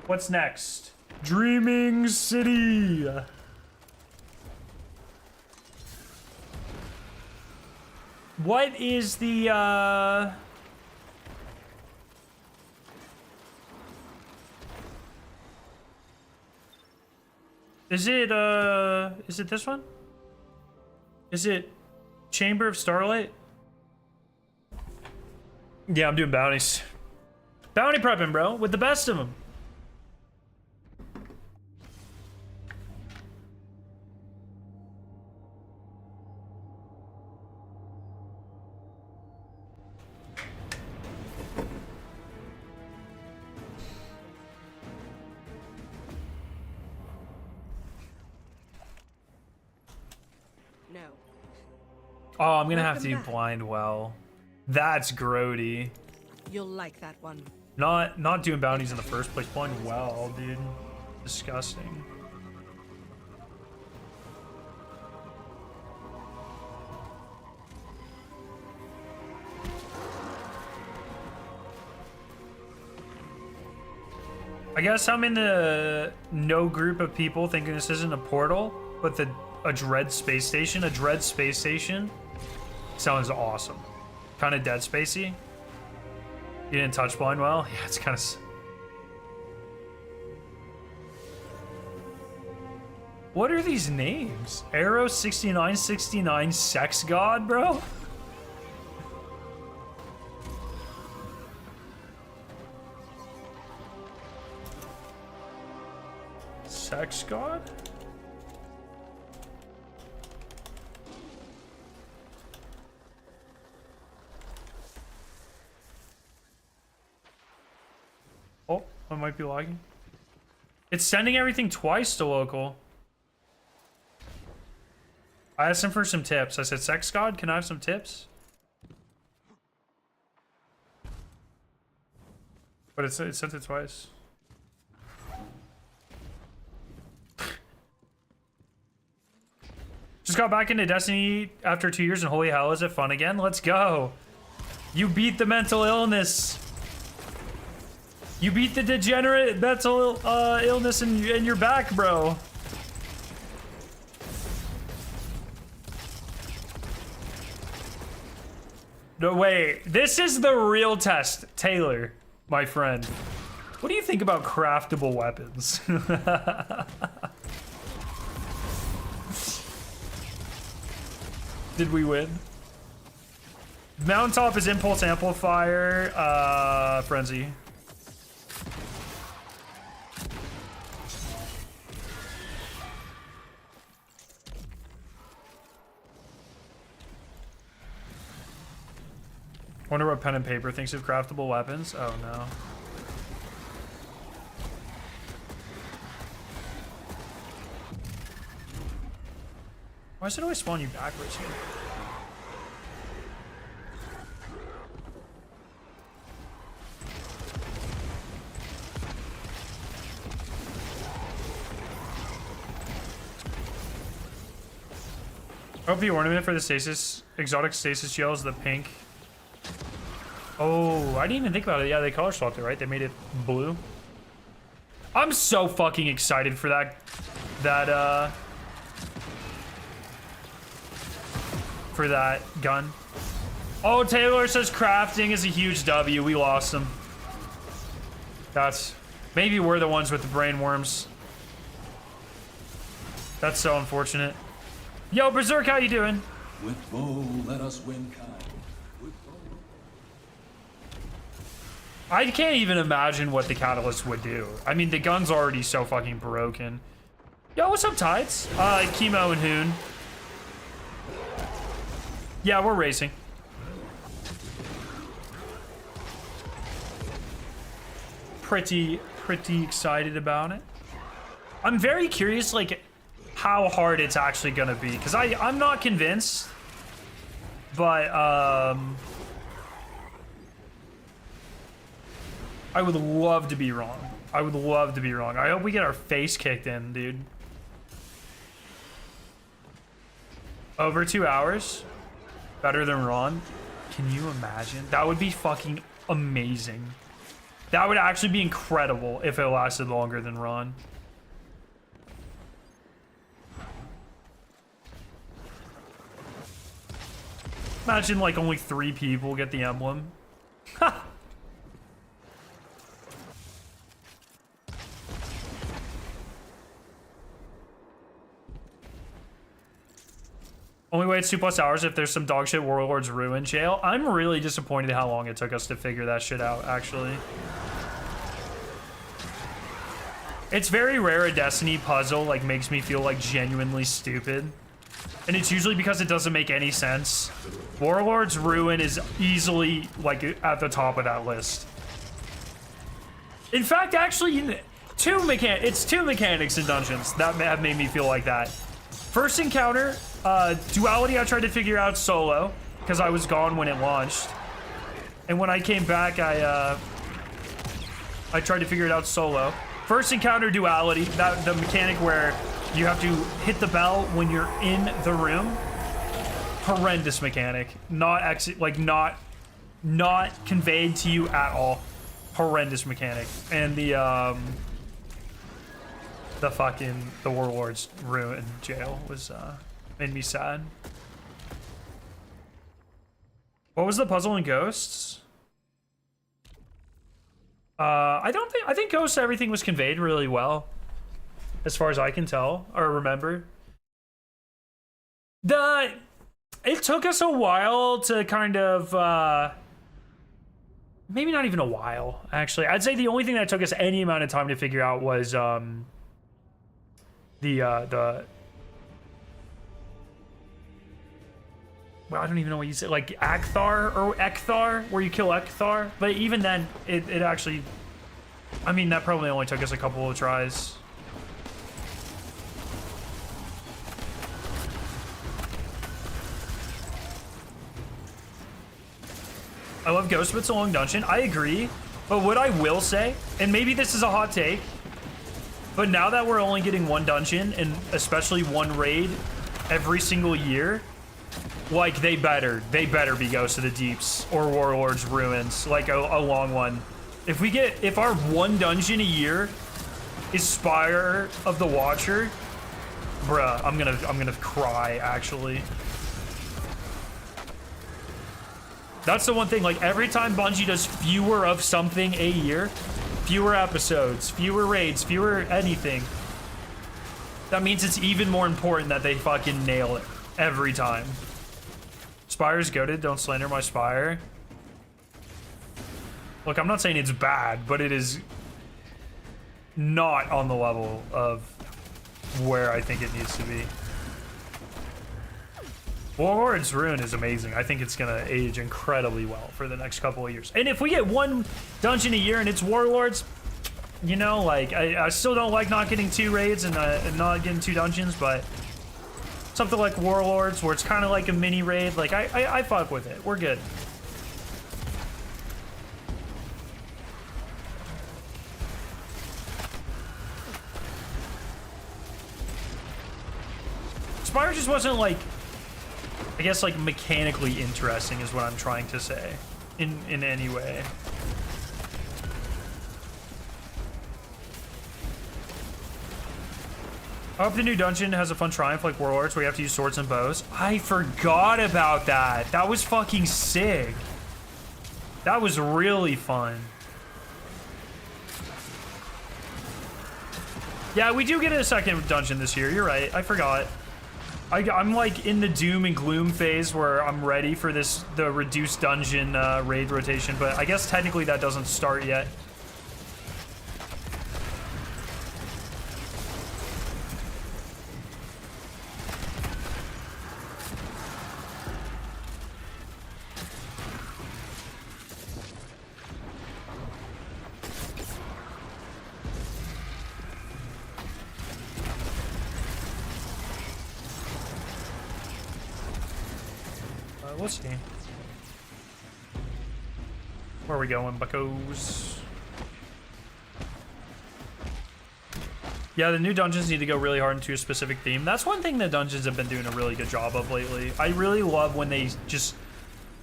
What's next? Dreaming City. What is the, Is it this one? Is it Chamber of Starlight? Yeah, I'm doing bounties. Bounty prepping, bro, with the best of them. No. Oh, I'm gonna have to do Welcome back. blind well. That's grody. You'll like that one. Not doing bounties in the first place. Blind well, dude. Disgusting. I guess I'm in the no group of people thinking this isn't a portal, but a Dread space station. A Dread space station sounds awesome. Kind of Dead Spacey. You didn't touch blind well? Yeah, it's kind of... What are these names? Arrow 6969 Sex God, bro? Sex God? Oh, I might be lagging. It's sending everything twice to local. I asked him for some tips. I said, Sex God, can I have some tips? But it sent it twice. Just got back into Destiny after 2 years, and holy hell, is it fun again? Let's go. You beat the mental illness. You beat the degenerate mental illness and you're back, bro. No, wait. This is the real test, Taylor, my friend. What do you think about craftable weapons? Did we win? Mountaintop is Impulse Amplifier, Frenzy. Wonder what pen and paper thinks of craftable weapons. Oh no. Why does it always spawn you backwards here? OP ornament for the Stasis. Exotic Stasis gel is the pink. Oh, I didn't even think about it. Yeah, they color swapped it, right? They made it blue. I'm so fucking excited for that gun. Oh, Taylor says crafting is a huge W. We lost him. That's... Maybe we're the ones with the brain worms. That's so unfortunate. Yo, Berserk, how you doing? With bow, let us win kind. I can't even imagine what the Catalyst would do. I mean, the gun's already so fucking broken. Yo, what's up, Tides? Chemo and Hoon. Yeah, we're racing. Pretty excited about it. I'm very curious, like, how hard it's actually gonna be. Because I'm not convinced. But, I would love to be wrong. I would love to be wrong. I hope we get our face kicked in, dude. Over 2 hours. Better than Ron. Can you imagine? That would be fucking amazing. That would actually be incredible if it lasted longer than Ron. Imagine like only 3 people get the emblem. Ha! Only way it's 2+ hours if there's some dog shit Warlord's Ruin jail. I'm really disappointed how long it took us to figure that shit out, actually. It's very rare a Destiny puzzle like makes me feel like genuinely stupid. And it's usually because it doesn't make any sense. Warlord's Ruin is easily like at the top of that list. In fact, actually, it's two mechanics in dungeons that have made me feel like that. First encounter, duality I tried to figure out solo because I was gone when it launched. And when I came back, I tried to figure it out solo. First encounter duality, that the mechanic where you have to hit the bell when you're in the room. Horrendous mechanic. Not conveyed to you at all. Horrendous mechanic. And the Warlord's Ruin jail was made me sad. What was the puzzle in Ghosts? I think Ghosts everything was conveyed really well. As far as I can tell or remember. It took us a while to kind of maybe not even a while, actually. I'd say the only thing that took us any amount of time to figure out was well, I don't even know what you say, like Akthar or Ekthar, where you kill Ekthar. But even then, it actually, I mean, that probably only took us a couple of tries. I love Ghost, but it's a long dungeon. I agree. But what I will say, and maybe this is a hot take, but now that we're only getting one dungeon, and especially one raid every single year, like, they better be Ghost of the Deeps or Warlord's Ruins, like a long one. If our one dungeon a year is Spire of the Watcher, bruh, I'm gonna cry, actually. That's the one thing, like, every time Bungie does fewer of something a year, fewer episodes, fewer raids, fewer anything, that means it's even more important that they fucking nail it every time. Spire's goated, don't slander my Spire. Look, I'm not saying it's bad, but it is not on the level of where I think it needs to be. Warlord's Ruin is amazing. I think it's gonna age incredibly well for the next couple of years. And if we get one dungeon a year and it's Warlords, you know, like, I still don't like not getting 2 raids and not getting 2 dungeons, but something like Warlords where it's kind of like a mini raid, like, I fuck with it. We're good. Spire just wasn't like, I guess, like, mechanically interesting is what I'm trying to say in any way. I hope the new dungeon has a fun triumph like Warlords where you have to use swords and bows. I forgot about that. That was fucking sick. That was really fun. Yeah, we do get a second dungeon this year. You're right. I forgot. I'm like in the doom and gloom phase where I'm ready for the reduced dungeon raid rotation, but I guess technically that doesn't start yet. Let's see. Where are we going, buckos? Yeah, the new dungeons need to go really hard into a specific theme. That's one thing that dungeons have been doing a really good job of lately. I really love when they just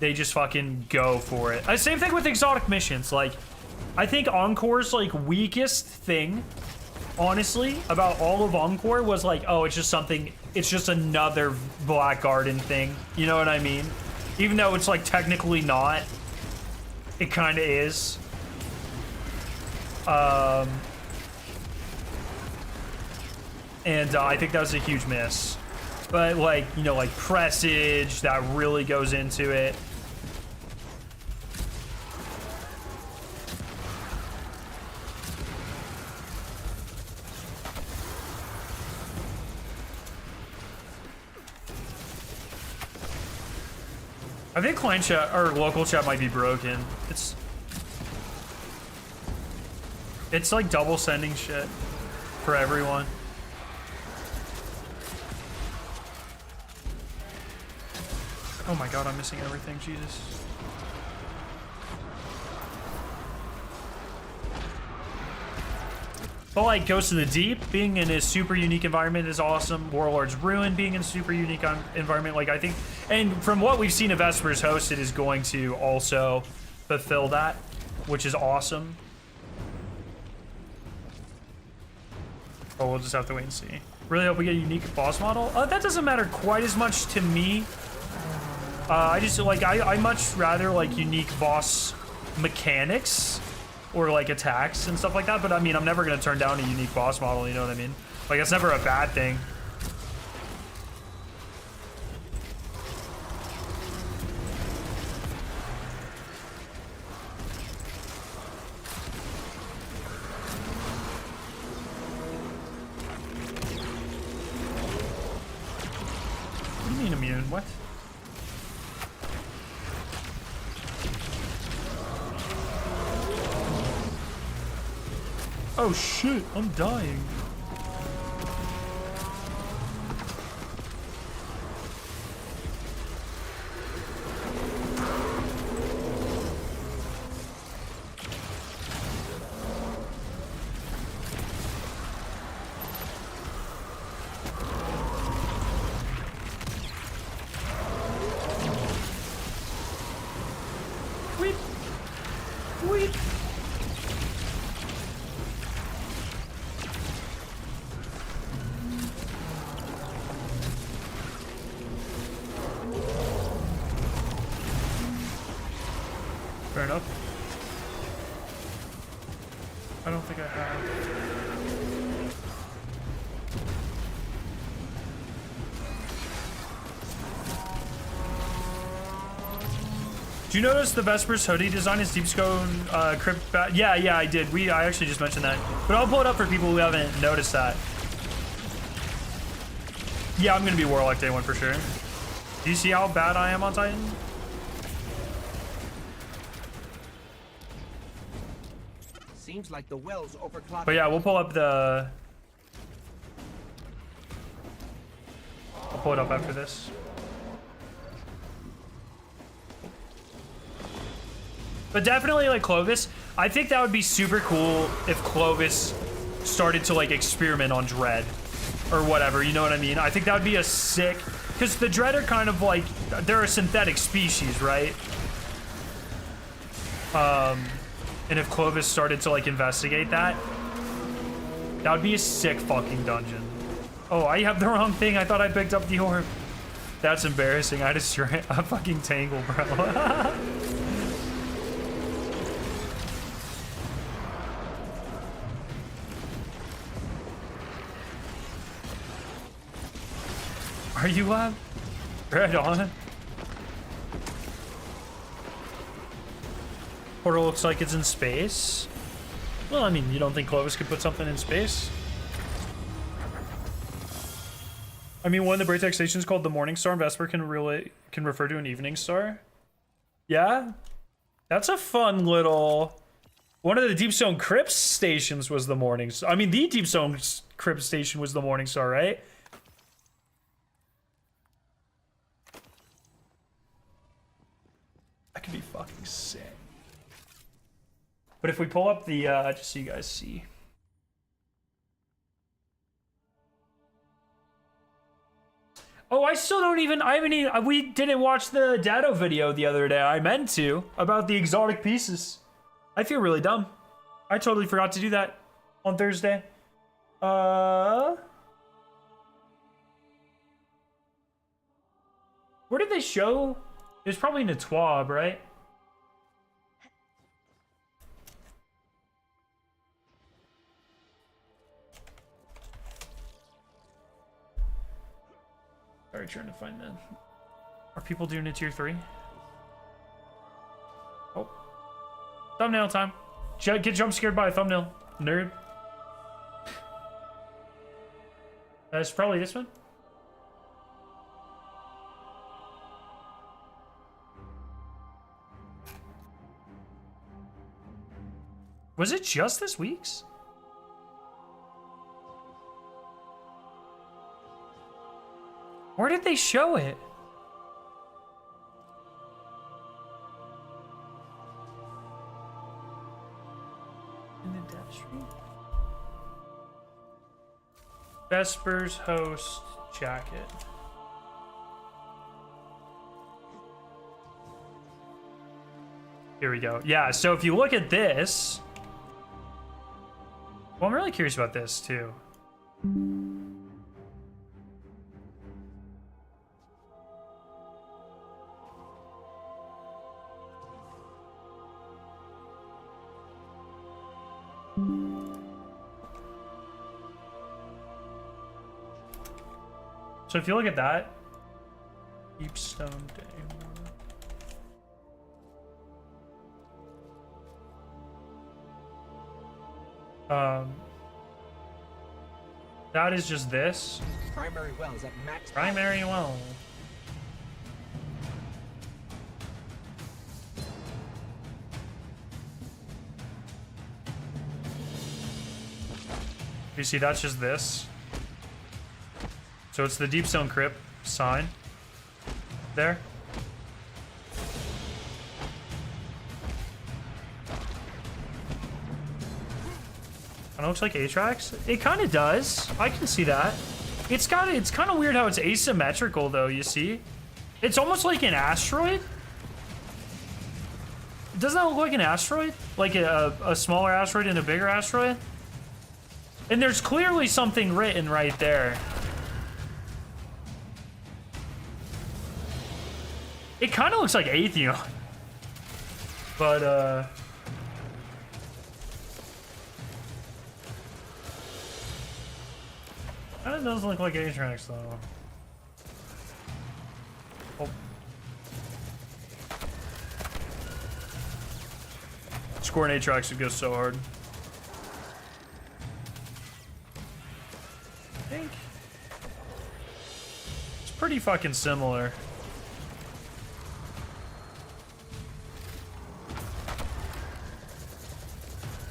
they just fucking go for it. Same thing with exotic missions. Like, I think Encore's like weakest thing, honestly, about all of Encore was like, oh, it's just something, it's just another Black Garden thing. You know what I mean? Even though it's like technically not, it kind of is. And I think that was a huge miss. But like, you know, like Presage, that really goes into it. I think client chat or local chat might be broken. It's like double sending shit for everyone. Oh my god, I'm missing everything, Jesus. But like Ghost of the Deep being in a super unique environment is awesome. Warlord's Ruin being in a super unique environment, like I think, and from what we've seen of Vesper's Host, it is going to also fulfill that, which is awesome. Oh, we'll just have to wait and see. Really hope we get a unique boss model. That doesn't matter quite as much to me. I just like, I much rather like unique boss mechanics or like attacks and stuff like that. But I mean, I'm never going to turn down a unique boss model. You know what I mean? Like, it's never a bad thing. What do you mean immune? What? Oh shit, I'm dying. Weep. Weep. Fair enough. I don't think I have. Do you notice the Vesper's hoodie design is Deep Stone Crypt? Yeah, I did. I actually just mentioned that. But I'll pull it up for people who haven't noticed that. Yeah, I'm gonna be Warlock Day 1 for sure. Do you see how bad I am on Titan? Seems like the well's overclocked. But yeah, we'll pull up the... I'll pull it up after this. But definitely like Clovis, I think that would be super cool if Clovis started to like experiment on Dread or whatever, you know what I mean? I think that would be a sick, because the Dread are kind of like, they're a synthetic species, right? And if Clovis started to like investigate that, that would be a sick fucking dungeon. Oh, I have the wrong thing. I thought I picked up the orb. That's embarrassing. I just a fucking tangle, bro. Are you lab? Right on. Portal looks like it's in space. Well, I mean, you don't think Clovis could put something in space? I mean, one of the Braytech stations called the Morning Star, and Vesper can refer to an evening star. Yeah, that's a fun little. One of the Deep Stone Crypt stations was the Morning Star. I mean, the Deep Stone Crypt station was the Morning Star, right? That could be fucking sick. But if we pull up the, just so you guys see. Oh, I still don't even, I haven't even, we didn't watch the Dado video the other day. I meant to, about the exotic pieces. I feel really dumb. I totally forgot to do that on Thursday. Where did they show? It was probably in a TWAB, right? Sorry, trying to find that. Are people doing a tier 3? Oh. Thumbnail time. Get jump scared by a thumbnail, nerd. That's probably this one. Was it just this week's? Where did they show it? In the dev stream? Vesper's host jacket. Here we go. Yeah, so if you look at this, well, I'm really curious about this too. So if you look at that, deep stone day. That is just this. Primary wells at max. Primary well. You see, that's just this. So it's the deep stone crypt sign there. It looks like Atrax. It kind of does. I can see that. It's kind of weird how it's asymmetrical though, you see? It's almost like an asteroid. Doesn't that look like an asteroid? Like a smaller asteroid and a bigger asteroid? And there's clearly something written right there. It kind of looks like Atheon. But, kind of doesn't look like Atrax, though. Oh. Scoring Atrax would go so hard. I think it's pretty fucking similar.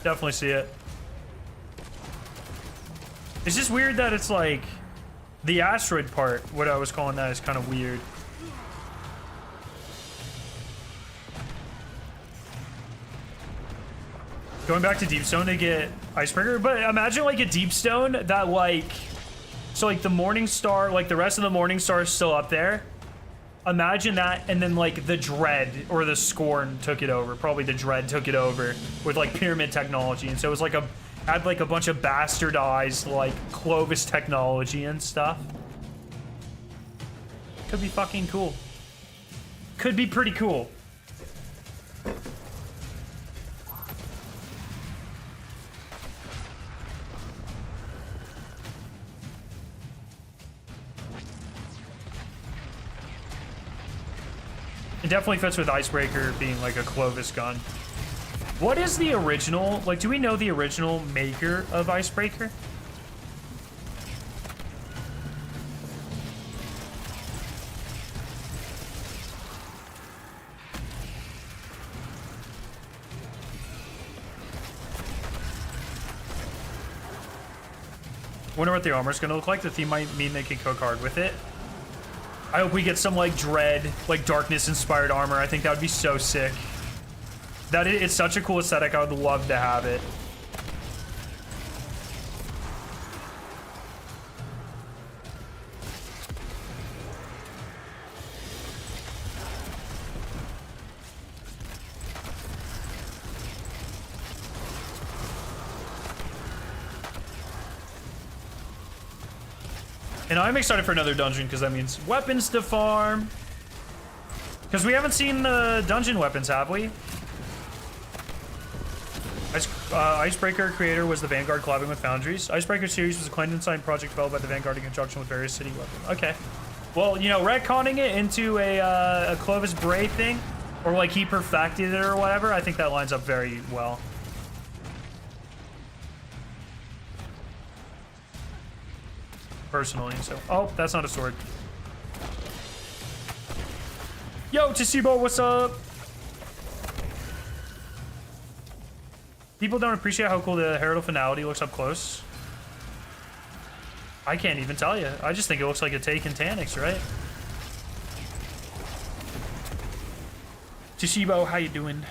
Definitely see it. It's just weird that it's like the asteroid part, what I was calling that, is kind of weird. Going back to Deep Stone to get Icebreaker, but imagine like a Deep Stone that like, so like the Morning Star, like the rest of the Morning Star is still up there. Imagine that, and then like the Dread or the Scorn took it over. Probably the Dread took it over with like pyramid technology, and so it was like had like a bunch of bastardized like Clovis technology and stuff. Could be fucking cool. Could be pretty cool. It definitely fits with Icebreaker being like a Clovis gun. What is the original? Like, do we know the original maker of Icebreaker? Wonder what the armor's gonna look like. The theme might mean they can cook hard with it. I hope we get some like Dread, like darkness inspired armor. I think that would be so sick. It's such a cool aesthetic. I would love to have it. And I'm excited for another dungeon because that means weapons to farm. Because we haven't seen the dungeon weapons, have we? Icebreaker creator was the Vanguard collabing with Foundries. Icebreaker series was a clandestine project developed by the Vanguard in conjunction with various city weapons. Okay. Well, you know, retconning it into a Clovis Bray thing, or like he perfected it or whatever, I think that lines up very well. Personally, so. Oh, that's not a sword. Yo, Tasibo, what's up? People don't appreciate how cool the Herald of Finality looks up close. I can't even tell you. I just think it looks like a Take and Tanix, right? Tasibo, how you doing?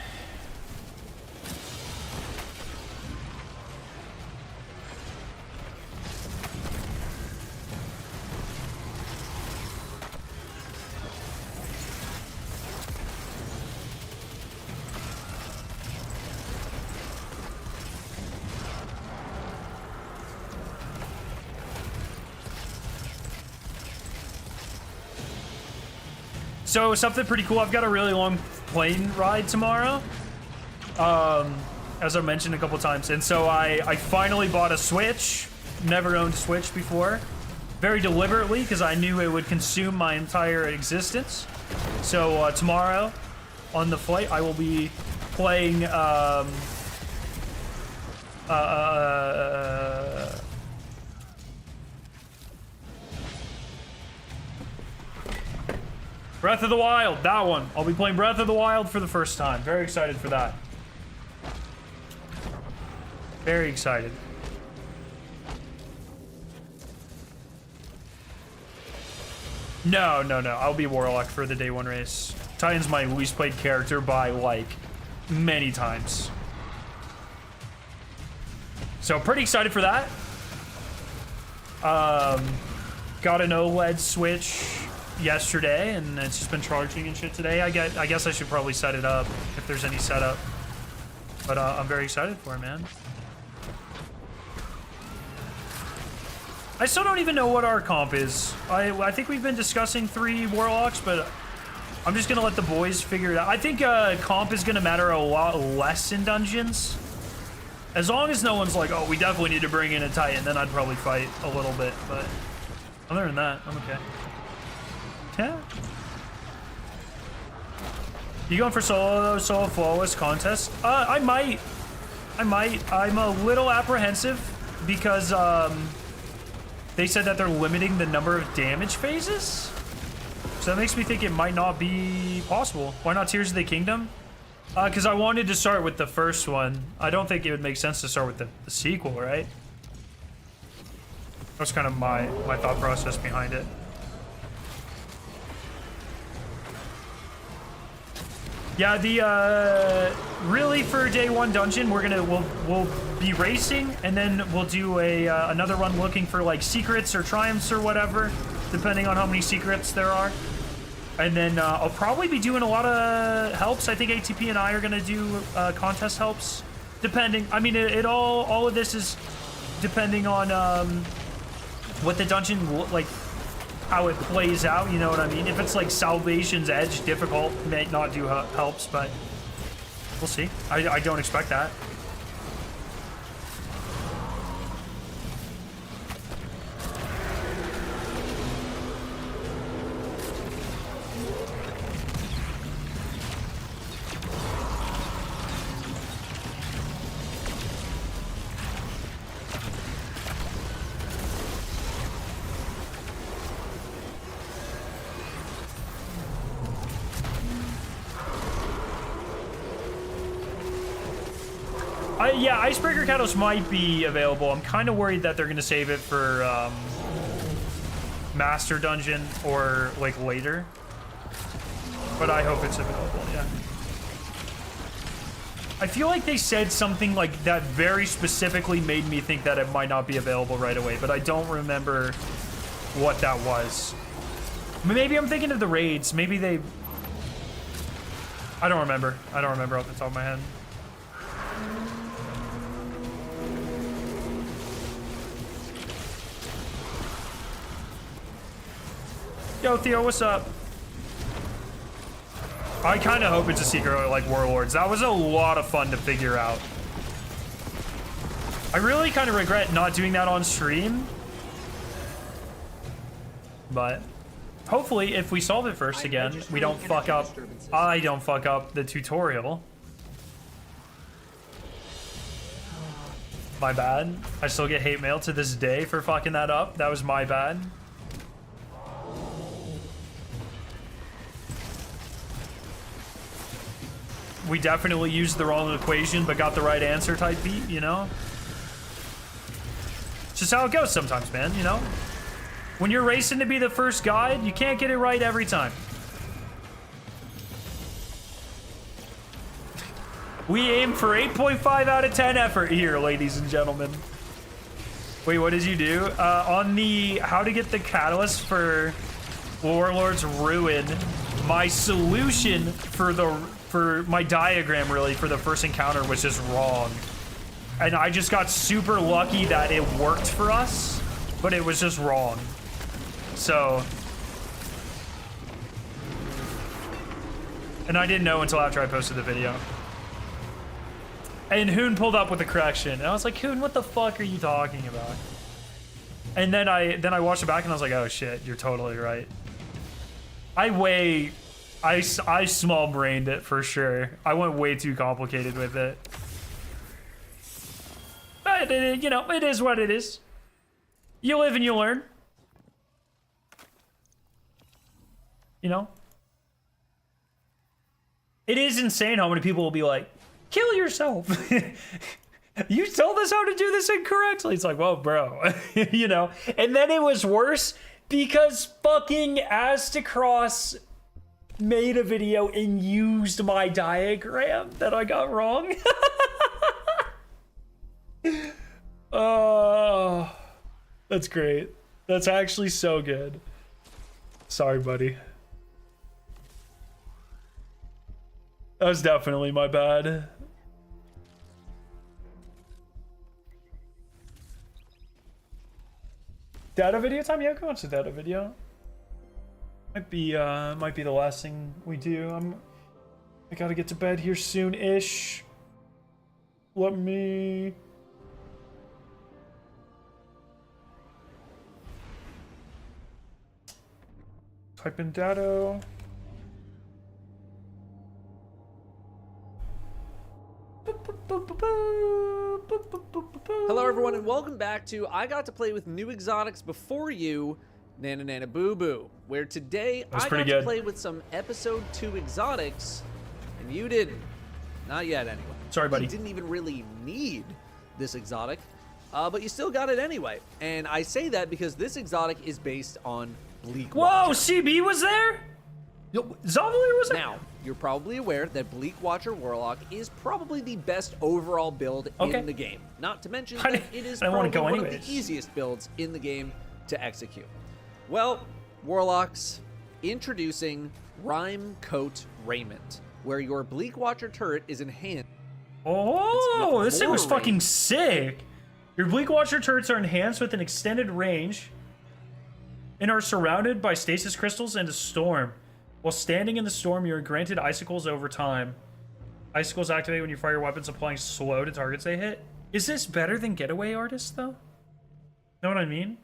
So something pretty cool. I've got a really long plane ride tomorrow, as I mentioned a couple times, and so I finally bought a Switch. Never owned a Switch before, very deliberately because I knew it would consume my entire existence. So tomorrow, on the flight, I will be playing Breath of the Wild, that one. I'll be playing Breath of the Wild for the first time. Very excited for that. Very excited. No. I'll be Warlock for the day one race. Titan's my least played character by, like, many times. So, pretty excited for that. Got an OLED Switch yesterday, and it's just been charging and shit today. I guess I should probably set it up if there's any setup. But I'm very excited for it, man. I still don't even know what our comp is. I think we've been discussing 3 Warlocks, but I'm just gonna let the boys figure it out. I think comp is gonna matter a lot less in dungeons. As long as no one's like, oh, we definitely need to bring in a Titan, then I'd probably fight a little bit, but other than that, I'm okay. Yeah. You going for solo flawless contest? I might. I'm a little apprehensive because they said that they're limiting the number of damage phases. So that makes me think it might not be possible. Why not Tears of the Kingdom? Because I wanted to start with the first one. I don't think it would make sense to start with the sequel, right? That's kind of my thought process behind it. Yeah, the really for day one dungeon, we'll be racing, and then we'll do another run looking for like secrets or triumphs or whatever, depending on how many secrets there are. And then I'll probably be doing a lot of helps. I think ATP and I are gonna do contest helps, depending. I mean, all of this is depending on what the dungeon like. How it plays out, you know what I mean? If it's like Salvation's Edge difficult, may not do helps, but we'll see. I don't expect that. Yeah, Icebreaker Kados might be available. I'm kind of worried that they're going to save it for Master Dungeon or like later. But I hope it's available, yeah. I feel like they said something like that very specifically made me think that it might not be available right away, but I don't remember what that was. Maybe I'm thinking of the raids. Maybe they... I don't remember. I don't remember off the top of my head. Yo, Theo, what's up? I kind of hope it's a secret like Warlords. That was a lot of fun to figure out. I really kind of regret not doing that on stream. But hopefully, if we solve it first again, we don't fuck up. I don't fuck up the tutorial. My bad. I still get hate mail to this day for fucking that up. That was my bad. We definitely used the wrong equation, but got the right answer type beat, you know? It's just how it goes sometimes, man, you know? When you're racing to be the first guide, you can't get it right every time. We aim for 8.5 out of 10 effort here, ladies and gentlemen. Wait, what did you do? On the how to get the catalyst for Warlord's Ruin, my solution for my diagram really for the first encounter was just wrong. And I just got super lucky that it worked for us, but it was just wrong. So, and I didn't know until after I posted the video. And Hoon pulled up with a correction. And I was like, Hoon, what the fuck are you talking about? And then I watched it back and I was like, oh shit, you're totally right. I small brained it for sure. I went way too complicated with it. But you know, it is what it is. You live and you learn. You know? It is insane how many people will be like, kill yourself. You told us how to do this incorrectly. It's like, well, bro, you know? And then it was worse because fucking Astacross made a video and used my diagram that I got wrong. Oh, that's great. That's actually so good. Sorry, buddy. That was definitely my bad. Data video time? Yeah, go watch the data video. Might be the last thing we do. I gotta get to bed here soon-ish. Let me... type in data. Hello everyone and welcome back to I got to play with new exotics before you, Nana Nana Boo Boo, where today I got to play with some episode 2 exotics and you didn't. Not yet anyway. Sorry, buddy. You didn't even really need this exotic, but you still got it anyway. And I say that because this exotic is based on Bleak Whoa, Watcher. CB was there? Zomalier was there? Now, you're probably aware that Bleak Watcher Warlock is probably the best overall build in the game. Not to mention that it is probably one of the easiest builds in the game to execute. Well, Warlocks, introducing Rhyme Coat Raiment, where your Bleak Watcher turret is enhanced. Oh, this thing was fucking sick. Your Bleak Watcher turrets are enhanced with an extended range and are surrounded by stasis crystals and a storm. While standing in the storm, you are granted icicles over time. Icicles activate when you fire your weapons, applying slow to targets they hit. Is this better than Getaway Artist, though? Know what I mean?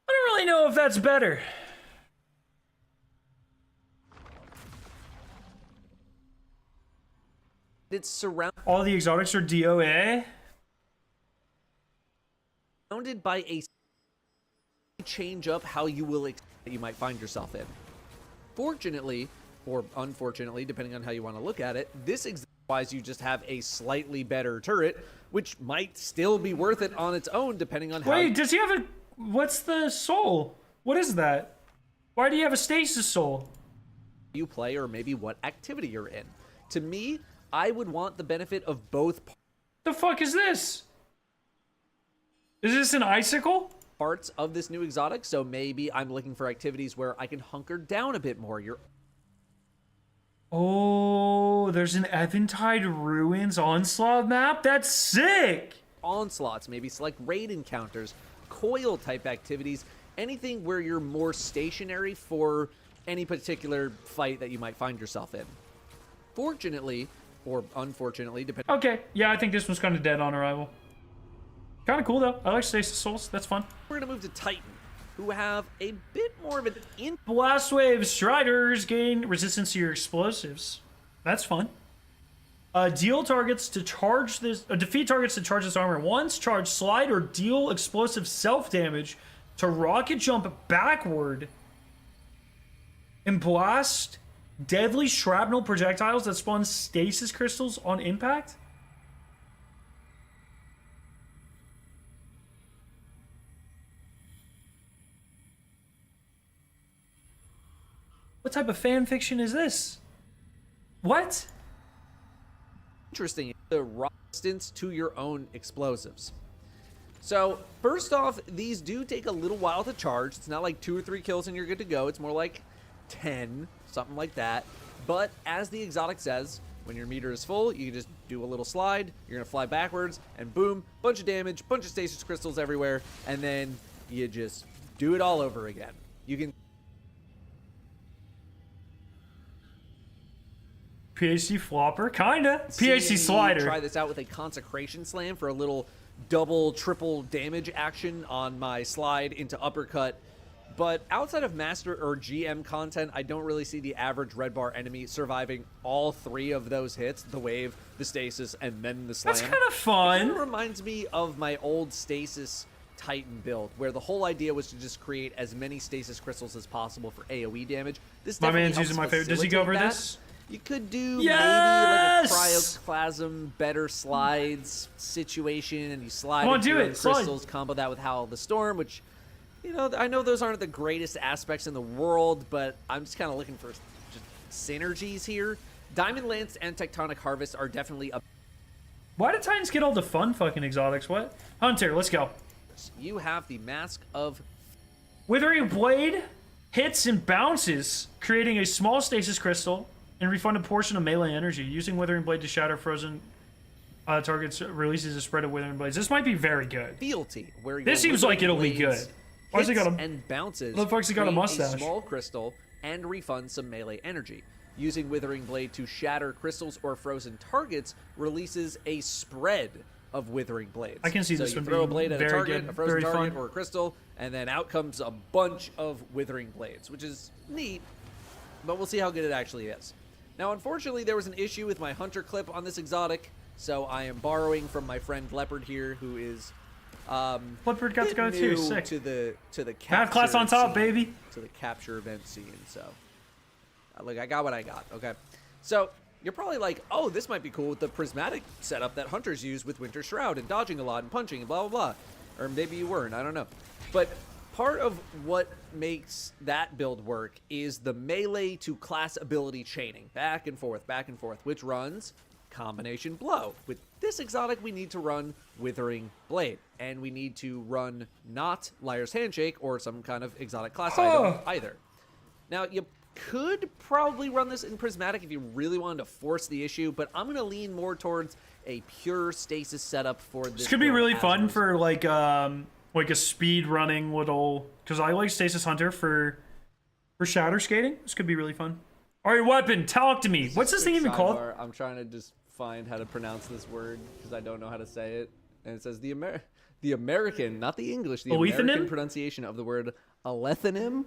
I don't really know if that's better. It's surrounded. All the exotics are DOA? Surrounded by a change up how you will that you might find yourself in. Fortunately, or unfortunately, depending on how you want to look at it, this wise you just have a slightly better turret, which might still be worth it on its own, depending on how. Wait, does he have a? What's the soul? What is that? Why do you have a stasis soul? You play, or maybe what activity you're in. To me, I would want the benefit of both. The fuck is this? Is this an icicle? Parts of this new exotic, so maybe I'm looking for activities where I can hunker down a bit more. Oh, there's an Eventide Ruins Onslaught map? That's sick! Onslaughts, maybe select raid encounters, coil type activities, anything where you're more stationary for any particular fight that you might find yourself in. Fortunately, or unfortunately, depending. Okay, yeah, I think this one's kind of dead on arrival. Kind of cool though. I like Stasis Souls. That's fun. We're gonna move to Titan, who have a bit more of an Blast Wave Striders gain resistance to your explosives. That's fun. Deal targets to charge this. Defeat targets to charge this armor once. Charge slide or deal explosive self damage to rocket jump backward and blast deadly shrapnel projectiles that spawn stasis crystals on impact. What type of fan fiction is this? What? interesting, the resistance to your own explosives. So first off, these do take a little while to charge. It's not like 2 or 3 kills and you're good to go. It's more like 10, something like that. But as the exotic says, when your meter is full, you can just do a little slide, you're gonna fly backwards, and boom, bunch of damage, bunch of stasis crystals everywhere, and then you just do it all over again. You can PhD flopper, kinda. PhD slider. Try this out with a consecration slam for a little double, triple damage action on my slide into uppercut. But outside of master or GM content, I don't really see the average red bar enemy surviving all 3 of those hits, the wave, the stasis, and then the slam. That's kind of fun. It kind of reminds me of my old stasis Titan build, where the whole idea was to just create as many stasis crystals as possible for AoE damage. This my definitely man's using my favorite. Does he go over that. this? You could do Yes! maybe like a cryoclasm, better slides situation, and you slide Come on, into do your it. Slide. crystals, combo that with Howl of the Storm, which, you know, I know those aren't the greatest aspects in the world, but I'm just kind of looking for just synergies here. Diamond Lance and Tectonic Harvest are definitely a... Why do Titans get all the fun fucking exotics? What? Hunter, let's go. You have the Mask of... Withering Blade hits and bounces, creating a small stasis crystal and refund a portion of melee energy. Using Withering Blade to shatter frozen targets releases a spread of Withering Blades. This might be very good. Fealty, where This seems like it'll be good. Why has he got a... and bounces, the fuck's he got a mustache? A small crystal and refund some melee energy. Using Withering Blade to shatter crystals or frozen targets releases a spread of Withering Blades. I can see so this you one throw being a blade at a very target, good, a frozen very target, fun. or a crystal, and then out comes a bunch of Withering Blades, which is neat, but we'll see how good it actually is. Now, unfortunately, there was an issue with my Hunter clip on this exotic, so I am borrowing from my friend Leopard here, who is Leopard got to go too. Sick. to the capture Have class on top, scene, baby. to the capture event scene. So, look, I got what I got. Okay, so you're probably like, oh, this might be cool with the prismatic setup that hunters use with Winter Shroud and dodging a lot and punching and blah blah blah, or maybe you weren't. I don't know, but part of what makes that build work is the melee to class ability chaining, back and forth, which runs combination blow. With this exotic, we need to run Withering Blade, and we need to run not Liar's Handshake or some kind of exotic class item either. Now, you could probably run this in Prismatic if you really wanted to force the issue, but I'm going to lean more towards a pure stasis setup for this. This could be really fun for like a speed running little, because I like Stasis Hunter for shatter skating. This could be really fun. All right, weapon, talk to me. What's this thing even called? I'm trying to just find how to pronounce this word because I don't know how to say it. And it says the American, not the English, the American pronunciation of the word alethonym.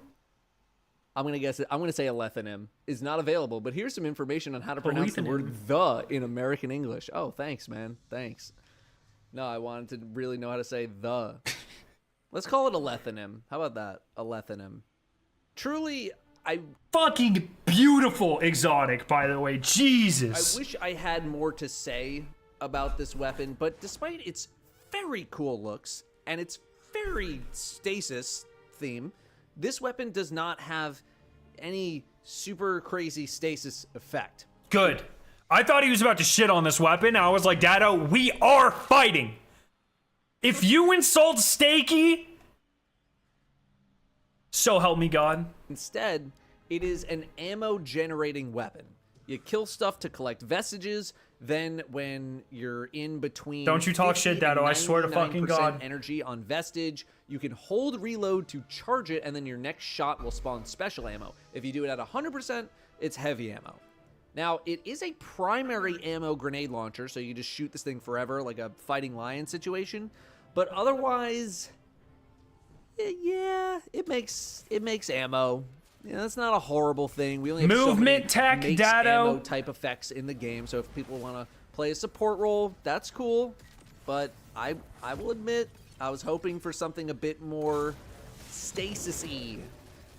I'm gonna guess it. I'm gonna say alethonym is not available. But here's some information on how to pronounce the word "the" in American English. Oh, thanks, man. Thanks. No, I wanted to really know how to say "the." Let's call it alethonym. How about that? Alethonym. Truly, fucking beautiful exotic, by the way. Jesus. I wish I had more to say about this weapon, but despite its very cool looks and its very stasis theme, this weapon does not have any super crazy stasis effect. Good. I thought he was about to shit on this weapon. I was like, Dado, we are fighting. If you insult Stakey, so help me God. Instead, it is an ammo generating weapon. You kill stuff to collect vestiges, Then when you're in between, don't you talk shit, Dado. I swear to fucking God. Energy on Vestige, you can hold reload to charge it, and then your next shot will spawn special ammo. If you do it at 100%, it's heavy ammo. Now, it is a primary ammo grenade launcher, so you just shoot this thing forever like a Fighting Lion situation. But otherwise, yeah, it makes ammo. Yeah, that's not a horrible thing. We only have movement so many tech, Dado ammo type effects in the game, so if people want to play a support role, that's cool. But I will admit, I was hoping for something a bit more stasis-y,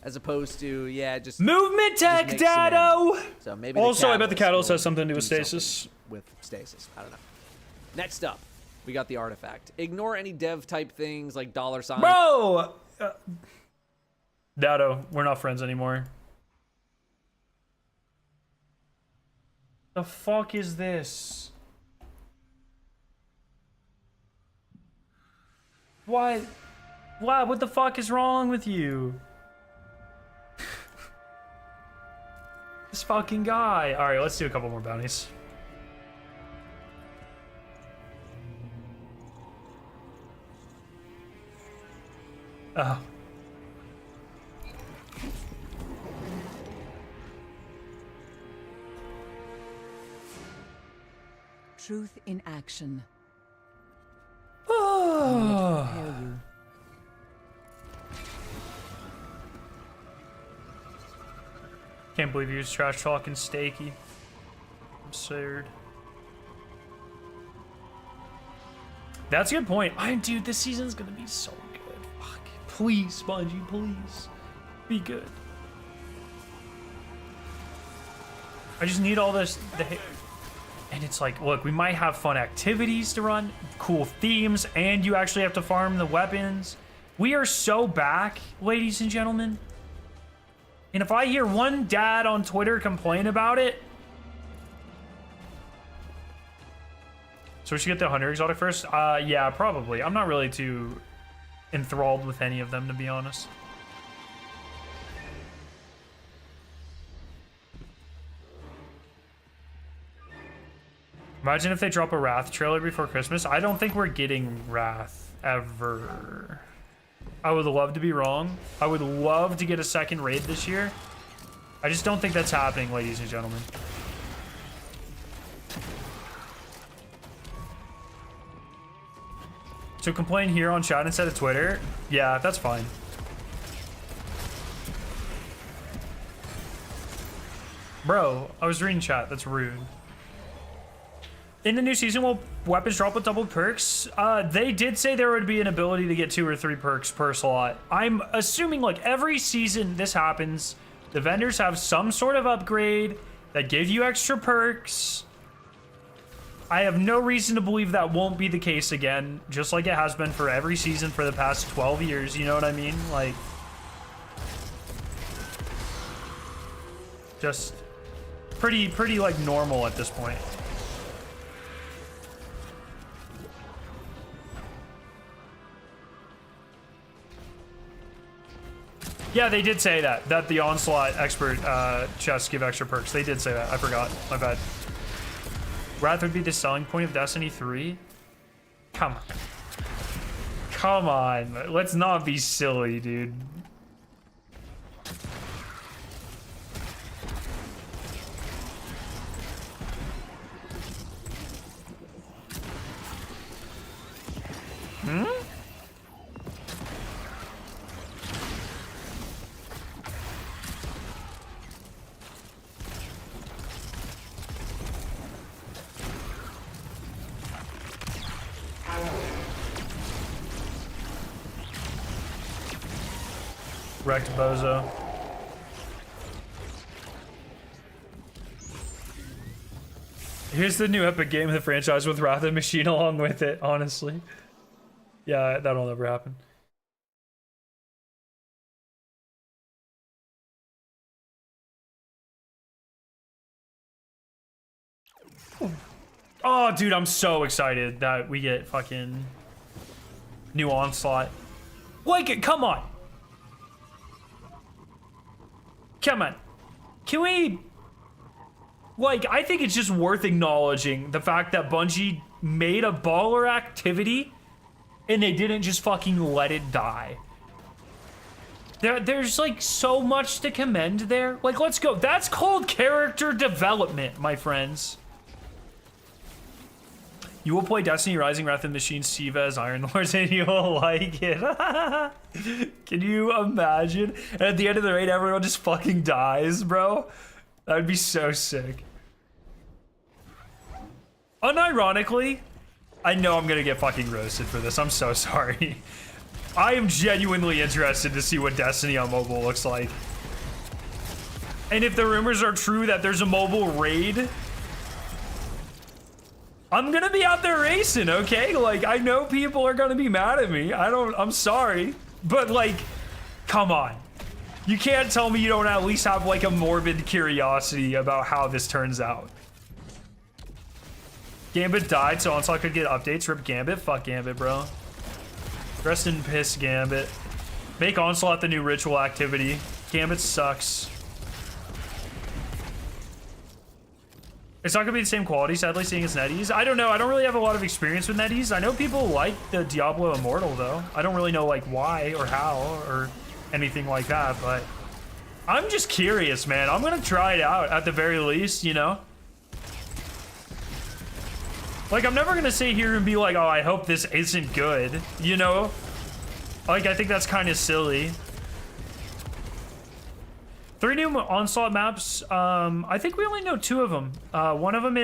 as opposed to just movement tech, Dado. So maybe also, I bet the catalyst has something to do with stasis. With stasis, I don't know. Next up, we got the artifact. Ignore any dev type things like $sign. Bro. Dado, we're not friends anymore. The fuck is this? What? What the fuck is wrong with you? This fucking guy. All right, let's do a couple more bounties. Oh. Truth in action. Oh. Prepare you. Can't believe you was trash talking Stakey. Absurd. That's a good point. Dude, this season's gonna be so good. Fuck. Please, Spongy, please. Be good. I just need all this. And it's like, look, we might have fun activities to run, cool themes, and you actually have to farm the weapons. We are so back, ladies and gentlemen. And if I hear one dad on Twitter complain about it, so we should get the Hunter exotic first? Yeah, probably. I'm not really too enthralled with any of them, to be honest. Imagine if they drop a Wrath trailer before Christmas. I don't think we're getting Wrath ever. I would love to be wrong. I would love to get a second raid this year. I just don't think that's happening, ladies and gentlemen. So complain here on chat instead of Twitter? Yeah, that's fine. Bro, I was reading chat. That's rude. In the new season, will weapons drop with double perks? They did say there would be an ability to get 2 or 3 perks per slot. I'm assuming like every season this happens. The vendors have some sort of upgrade that give you extra perks. I have no reason to believe that won't be the case again, just like it has been for every season for the past 12 years. You know what I mean? Like, just pretty like normal at this point. Yeah, they did say that the Onslaught expert chests give extra perks. They did say that. I forgot. My bad. Wrath would be the selling point of Destiny 3? Come on. Come on. Let's not be silly, dude. Hmm? Wrecked bozo. Here's the new epic game of the franchise with Wrath and Machine along with it, honestly. Yeah, that'll never happen. Oh, dude, I'm so excited that we get fucking new Onslaught. Like, come on. Come on. Can we like, I think it's just worth acknowledging the fact that Bungie made a baller activity and they didn't just fucking let it die. There's like so much to commend there. Like, let's go. That's called character development, my friends. You will play Destiny Rising Wrath of the Machine Siva as Iron Lords and you will like it. Can you imagine? And at the end of the raid, everyone just fucking dies, bro. That would be so sick. Unironically, I know I'm gonna get fucking roasted for this. I'm so sorry. I am genuinely interested to see what Destiny on mobile looks like. And if the rumors are true that there's a mobile raid, I'm gonna be out there racing, okay? Like, I know people are gonna be mad at me. I'm sorry. But like, come on. You can't tell me you don't at least have like a morbid curiosity about how this turns out. Gambit died so Onslaught could get updates. Rip Gambit? Fuck Gambit, bro. Rest in piss, Gambit. Make Onslaught the new ritual activity. Gambit sucks. It's not gonna be the same quality, sadly, seeing as NetEase. I don't know. I don't really have a lot of experience with NetEase. I know people like the Diablo Immortal, though. I don't really know, like, why or how or anything like that, but I'm just curious, man. I'm gonna try it out at the very least, you know? Like, I'm never gonna sit here and be like, oh, I hope this isn't good, you know? Like, I think that's kind of silly. 3 new Onslaught maps. I think we only know 2 of them. One of them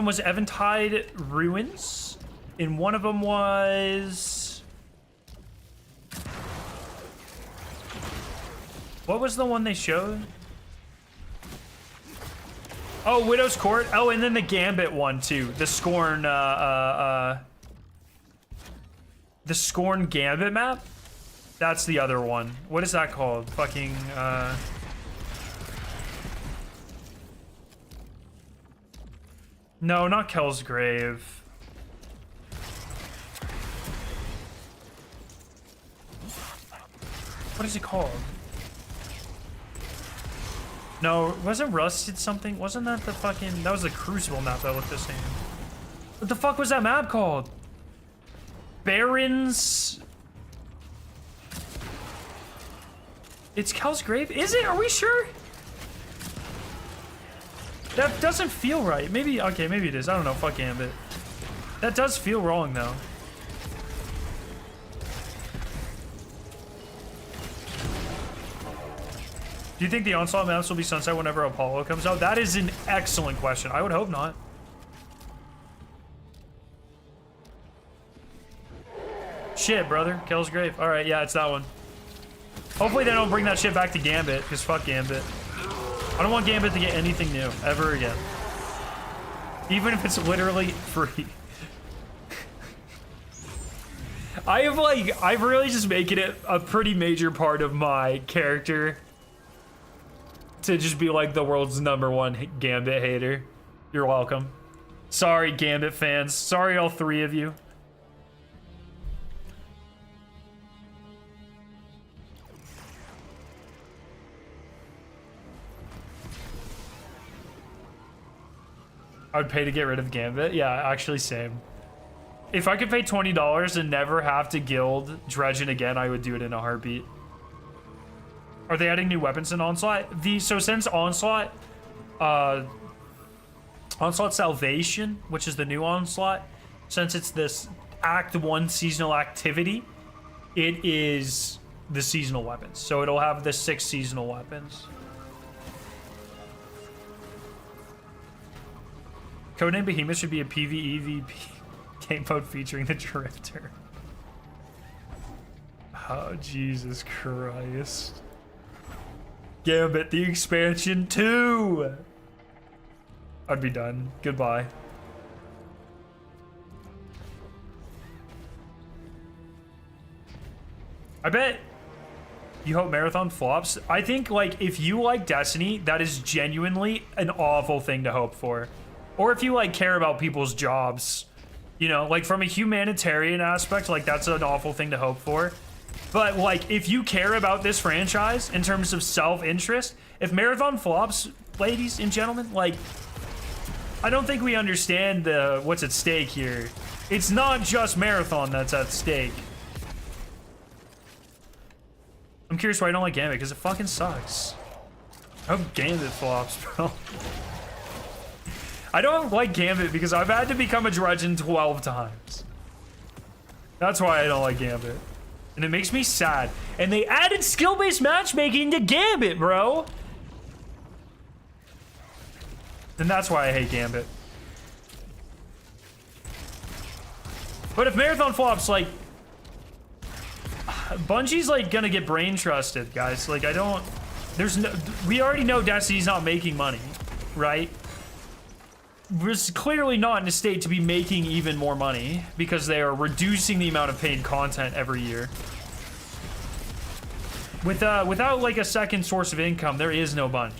was Eventide Ruins, and one of them was... What was the one they showed? Oh, Widow's Court. Oh, and then the Gambit one too. The Scorn Gambit map. That's the other one. What is that called? Fucking no, not Kel's Grave. What is it called? No, wasn't Rusted something? Wasn't that the fucking... That was the Crucible map that looked the same. What the fuck was that map called? Barons... It's Kel's Grave? Is it? Are we sure? That doesn't feel right. Maybe... Okay, maybe it is. I don't know. Fuck Gambit. That does feel wrong, though. Do you think the Onslaught maps will be sunset whenever Apollo comes out? That is an excellent question. I would hope not. Shit, brother. Kel's Grave. All right, yeah, it's that one. Hopefully they don't bring that shit back to Gambit, because fuck Gambit. I don't want Gambit to get anything new, ever again. Even if it's literally free. I've really just making it a pretty major part of my character to just be like the world's #1 Gambit hater. You're welcome. Sorry, Gambit fans. Sorry, all 3 of you. I would pay to get rid of Gambit. Yeah, actually, same. If I could pay $20 and never have to guild Dredgen again, I would do it in a heartbeat. Are they adding new weapons in Onslaught? So since Onslaught, Onslaught Salvation, which is the new Onslaught, since it's this Act 1 seasonal activity, it is the seasonal weapons. So it'll have the 6 seasonal weapons. Codename Behemoth should be a PvEVP game mode featuring the Drifter. Oh, Jesus Christ. Gambit, the expansion 2! I'd be done. Goodbye. I bet you hope Marathon flops. I think, like, if you like Destiny, that is genuinely an awful thing to hope for. Or if you, like, care about people's jobs. You know, like, from a humanitarian aspect, like, that's an awful thing to hope for. But like, if you care about this franchise in terms of self-interest, if Marathon flops, ladies and gentlemen, like, I don't think we understand what's at stake here. It's not just Marathon that's at stake. I'm curious why I don't like Gambit, because it fucking sucks. I hope Gambit flops, bro. I don't like Gambit because I've had to become a Dredgen 12 times. That's why I don't like Gambit. And it makes me sad. And they added skill-based matchmaking to Gambit, bro. And that's why I hate Gambit. But if Marathon flops, like, Bungie's like gonna get brain trusted, guys. Like, I don't, there's no, we already know Destiny's not making money, right? We're clearly not in a state to be making even more money because they are reducing the amount of paid content every year. Without like a second source of income, there is no Bungie.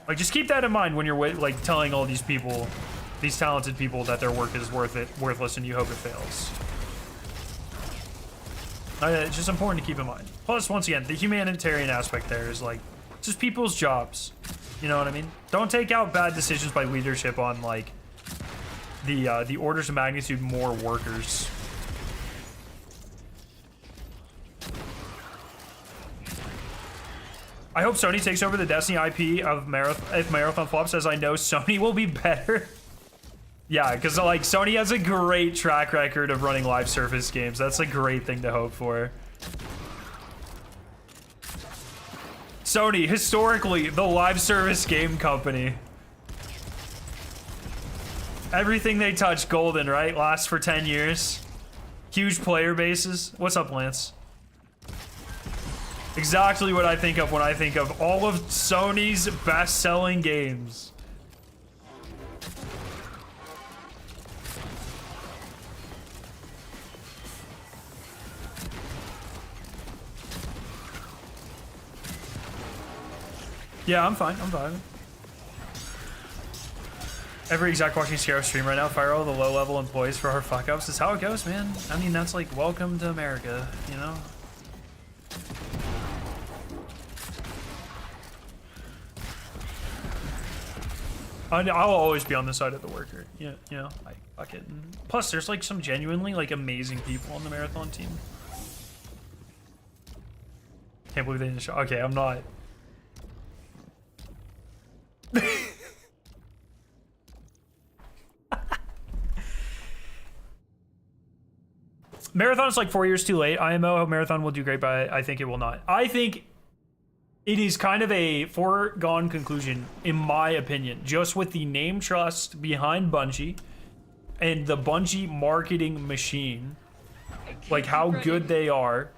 Like, just keep that in mind when you're like telling all these people, these talented people, that their work is worthless, and you hope it fails. It's just important to keep in mind. Plus, once again, the humanitarian aspect there is like just people's jobs. You know what I mean? Don't take out bad decisions by leadership on like the orders of magnitude more workers. I hope Sony takes over the Destiny IP of if Marathon flops, as I know Sony will be better. Yeah, because like Sony has a great track record of running live service games. That's a great thing to hope for. Sony, historically, the live service game company. Everything they touch, golden, right? Lasts for 10 years. Huge player bases. What's up, Lance? Exactly what I think of when I think of all of Sony's best-selling games. Yeah, I'm fine. I'm fine. Every exec watching Sierra stream right now, fire all the low-level employees for our fuck-ups. That's how it goes, man. I mean, that's like welcome to America, you know? I'll always be on the side of the worker. Yeah, you know, I fuck it. And plus, there's like some genuinely like amazing people on the Marathon team. Can't believe they didn't show. Okay, I'm not. Marathon is like 4 years too late. IMO Marathon will do great, but I think it will not. I think it is kind of a foregone conclusion, in my opinion, just with the name trust behind Bungie and the Bungie marketing machine, like how good they are.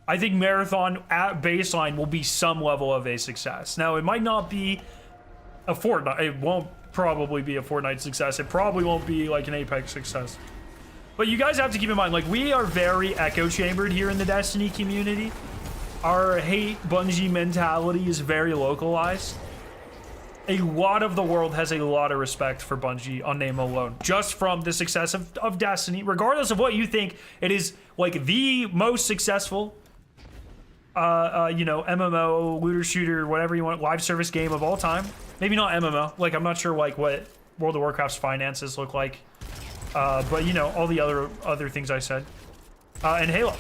I think Marathon at baseline will be some level of a success. Now, it might not be a Fortnite. It won't probably be a Fortnite success. It probably won't be like an Apex success. But you guys have to keep in mind, like, we are very echo chambered here in the Destiny community. Our hate Bungie mentality is very localized. A lot of the world has a lot of respect for Bungie on name alone, just from the success of Destiny. Regardless of what you think, it is like the most successful you know, MMO, looter shooter, whatever you want, live service game of all time. Maybe not MMO. Like, I'm not sure like what World of Warcraft's finances look like. But you know, all the other things I said. And Halo.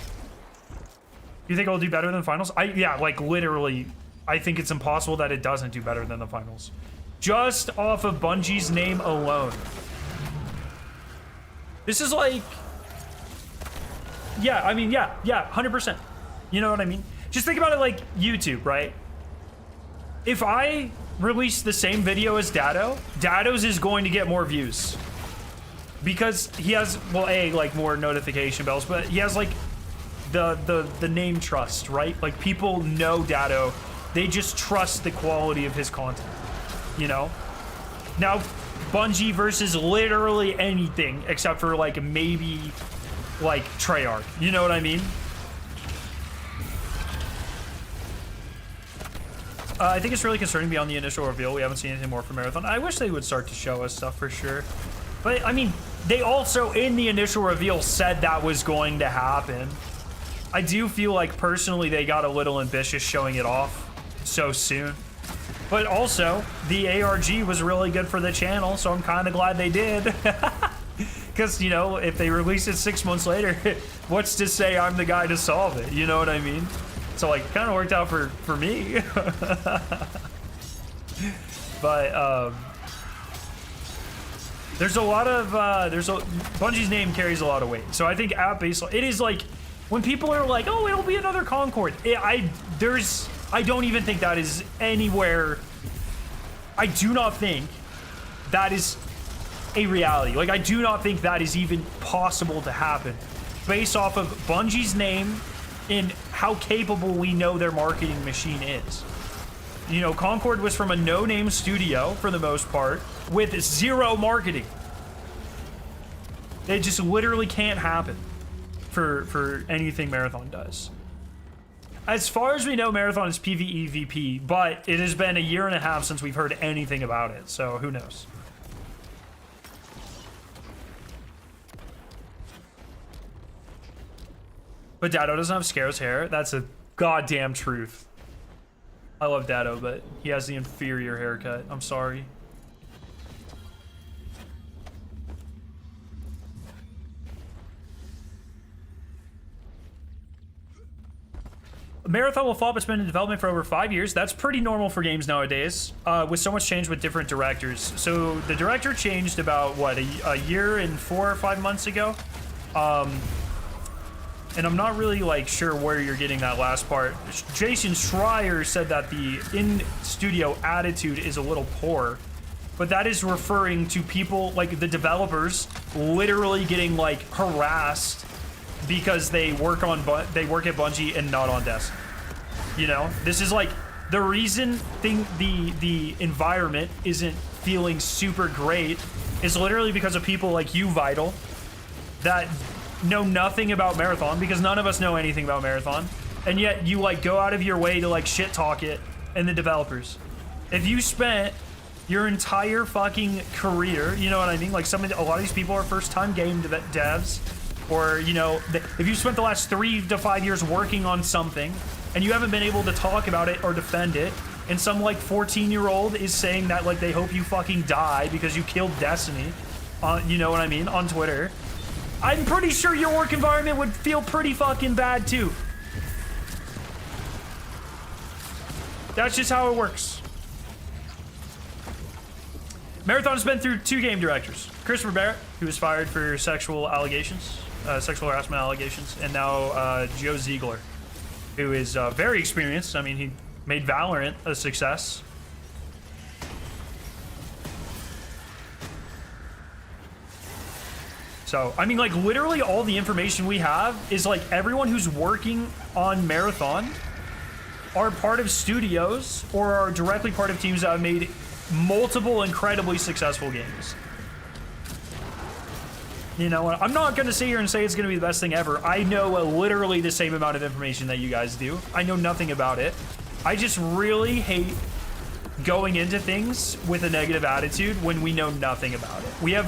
You think it'll do better than finals? Yeah, like literally, I think it's impossible that it doesn't do better than the finals. Just off of Bungie's name alone. This is like, yeah, I mean, yeah, 100%. You know what I mean? Just think about it like YouTube, right? If I release the same video as Dado, Dado's is going to get more views. Because he has, well, like more notification bells, but he has like the name trust, right? Like people know Dado. They just trust the quality of his content, you know? Now, Bungie versus literally anything except for like maybe like Treyarch. You know what I mean? I think it's really concerning beyond the initial reveal. We haven't seen anything more from Marathon. I wish they would start to show us stuff for sure. But, I mean, they also, in the initial reveal, said that was going to happen. I do feel like, personally, they got a little ambitious showing it off so soon. But also, the ARG was really good for the channel, so I'm kind of glad they did. Because, you know, if they release it 6 months later, what's to say I'm the guy to solve it? You know what I mean? So, like, kind of worked out for me. But, there's a lot of, Bungie's name carries a lot of weight. So I think at baseline, it is like, when people are like, oh, it'll be another Concord. I don't even think that is anywhere. I do not think that is a reality. Like, I do not think that is even possible to happen based off of Bungie's name and how capable we know their marketing machine is. You know, Concord was from a no-name studio for the most part with zero marketing. It just literally can't happen for anything Marathon does. As far as we know, Marathon is PvE VP, but it has been a year and a half since we've heard anything about it, so who knows? But Dado doesn't have Scaro's hair. That's a goddamn truth. I love Dado, but he has the inferior haircut. I'm sorry. Marathon will flop. It's been in development for over 5 years. That's pretty normal for games nowadays, with so much change with different directors. So the director changed about, what, a year and 4 or 5 months ago? And I'm not really, like, sure where you're getting that last part. Jason Schreier said that the in-studio attitude is a little poor, but that is referring to people, like, the developers, literally getting, like, harassed because they work at Bungie and not on Destiny. You know, this is like the reason the environment isn't feeling super great is literally because of people like you, Vital, that know nothing about Marathon, because none of us know anything about Marathon, and yet you like go out of your way to like shit talk it and the developers. If you spent your entire fucking career, you know what I mean? Like a lot of these people are first-time game devs. Or, you know, if you spent the last 3 to 5 years working on something and you haven't been able to talk about it or defend it, and some like 14-year-old is saying that like they hope you fucking die because you killed Destiny, you know what I mean, on Twitter, I'm pretty sure your work environment would feel pretty fucking bad too. That's just how it works. Marathon has been through 2 game directors. Christopher Barrett, who was fired for sexual harassment allegations, and now Joe Ziegler, who is very experienced. I mean, he made Valorant a success. So, I mean, like, literally all the information we have is, like, everyone who's working on Marathon are part of studios or are directly part of teams that have made multiple incredibly successful games. You know, I'm not going to sit here and say it's going to be the best thing ever. I know literally the same amount of information that you guys do. I know nothing about it. I just really hate going into things with a negative attitude when we know nothing about it. We have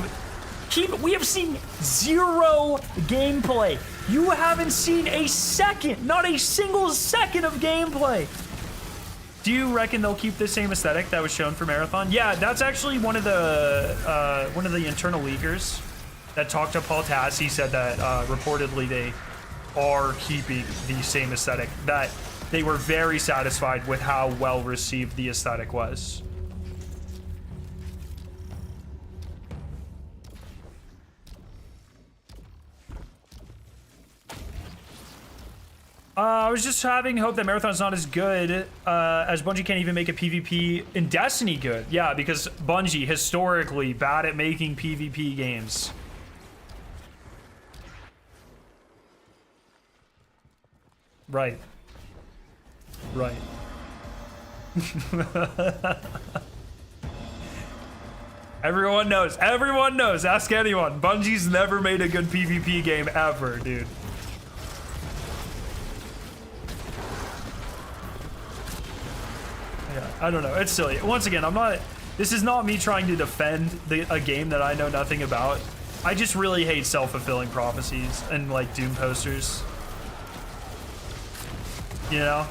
seen 0 gameplay. You haven't seen a second, not a single second of gameplay. Do you reckon they'll keep the same aesthetic that was shown for Marathon? Yeah, that's actually one of the internal leakers that talked to Paul Tass. He said that reportedly they are keeping the same aesthetic, that they were very satisfied with how well received the aesthetic was. I was just having hope that Marathon's not as good as Bungie can't even make a PvP in Destiny good. Yeah, because Bungie, historically bad at making PvP games. Right. Right. Everyone knows. Everyone knows. Ask anyone. Bungie's never made a good PvP game ever, dude. Yeah, I don't know. It's silly. Once again, this is not me trying to defend a game that I know nothing about. I just really hate self-fulfilling prophecies and like Doom posters. You know?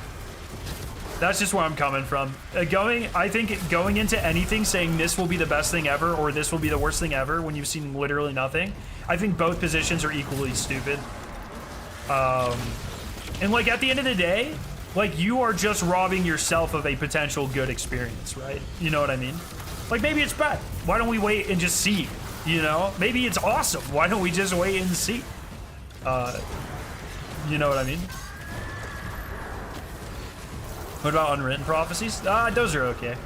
That's just where I'm coming from. I think going into anything saying this will be the best thing ever or this will be the worst thing ever when you've seen literally nothing, I think both positions are equally stupid. And like at the end of the day, like you are just robbing yourself of a potential good experience, right? You know what I mean? Like maybe it's bad. Why don't we wait and just see? You know? Maybe it's awesome. Why don't we just wait and see? You know what I mean? What about unwritten prophecies? Those are okay.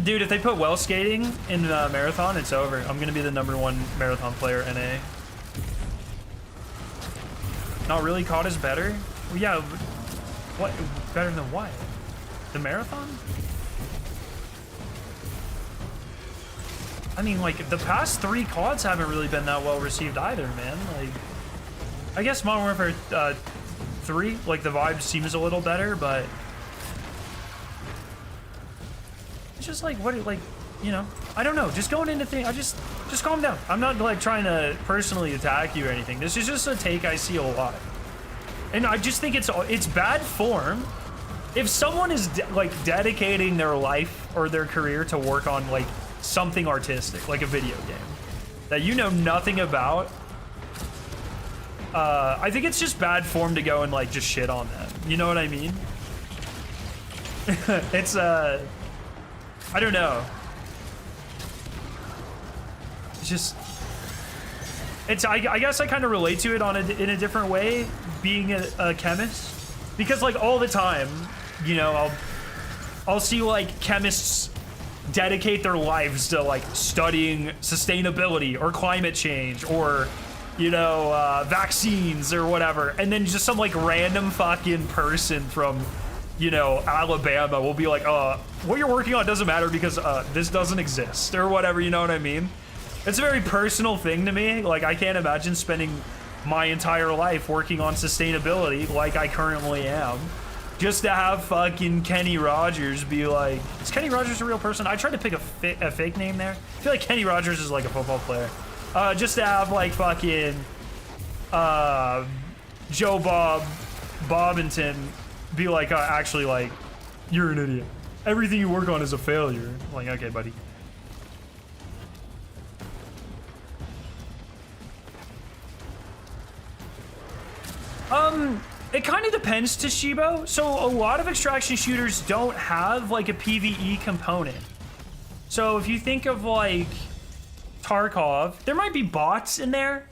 Dude, if they put well skating in marathon, it's over. I'm gonna be the #1 marathon player, NA. Not really caught is better? Well, yeah, what? Better than what? The marathon? I mean, like, the past 3 CODs haven't really been that well received either, man. Like, I guess Modern Warfare 3, like, the vibe seems a little better, but it's just like, what, like, you know, I don't know. Just going into things, just calm down. I'm not, like, trying to personally attack you or anything. This is just a take I see a lot. And I just think it's bad form. If someone is, like, dedicating their life or their career to work on, like, something artistic, like a video game that you know nothing about, I think it's just bad form to go and like just shit on them. You know what I mean? It's I don't know. It's just I guess I kind of relate to it in a different way, being a chemist, because like all the time, you know, I'll see like chemists dedicate their lives to like studying sustainability or climate change or, you know, vaccines or whatever, and then just some like random fucking person from, you know, Alabama will be like, what you're working on doesn't matter because this doesn't exist or whatever. You know what I mean? It's a very personal thing to me. Like, I can't imagine spending my entire life working on sustainability like I currently am, just to have fucking Kenny Rogers be like, is Kenny Rogers a real person? I tried to pick a fake name there. I feel like Kenny Rogers is like a football player. Just to have like fucking Joe Bobbington be like, actually, like, you're an idiot. Everything you work on is a failure. I'm like, okay, buddy. It kind of depends, Toshibo. So a lot of extraction shooters don't have like a PvE component. So if you think of like Tarkov, there might be bots in there,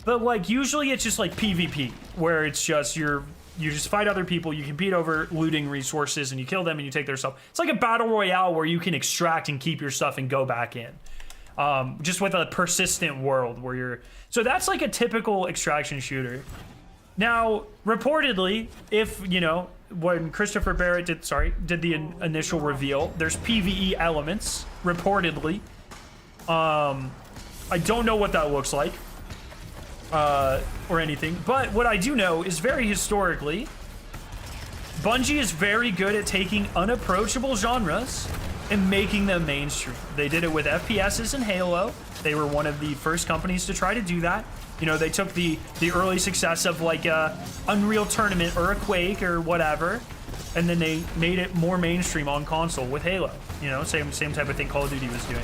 but like usually it's just like PvP, where it's just you just fight other people, you compete over looting resources, and you kill them and you take their stuff. It's like a battle royale where you can extract and keep your stuff and go back in. Just with a persistent world where you're... So that's like a typical extraction shooter. Now, reportedly, if, you know, when Christopher Barrett did the initial reveal, there's PvE elements, reportedly. I don't know what that looks like, or anything, but what I do know is very historically, Bungie is very good at taking unapproachable genres and making them mainstream. They did it with FPSs and Halo. They were one of the first companies to try to do that. You know, they took the early success of like Unreal Tournament or a Quake or whatever, and then they made it more mainstream on console with Halo. You know, same type of thing Call of Duty was doing.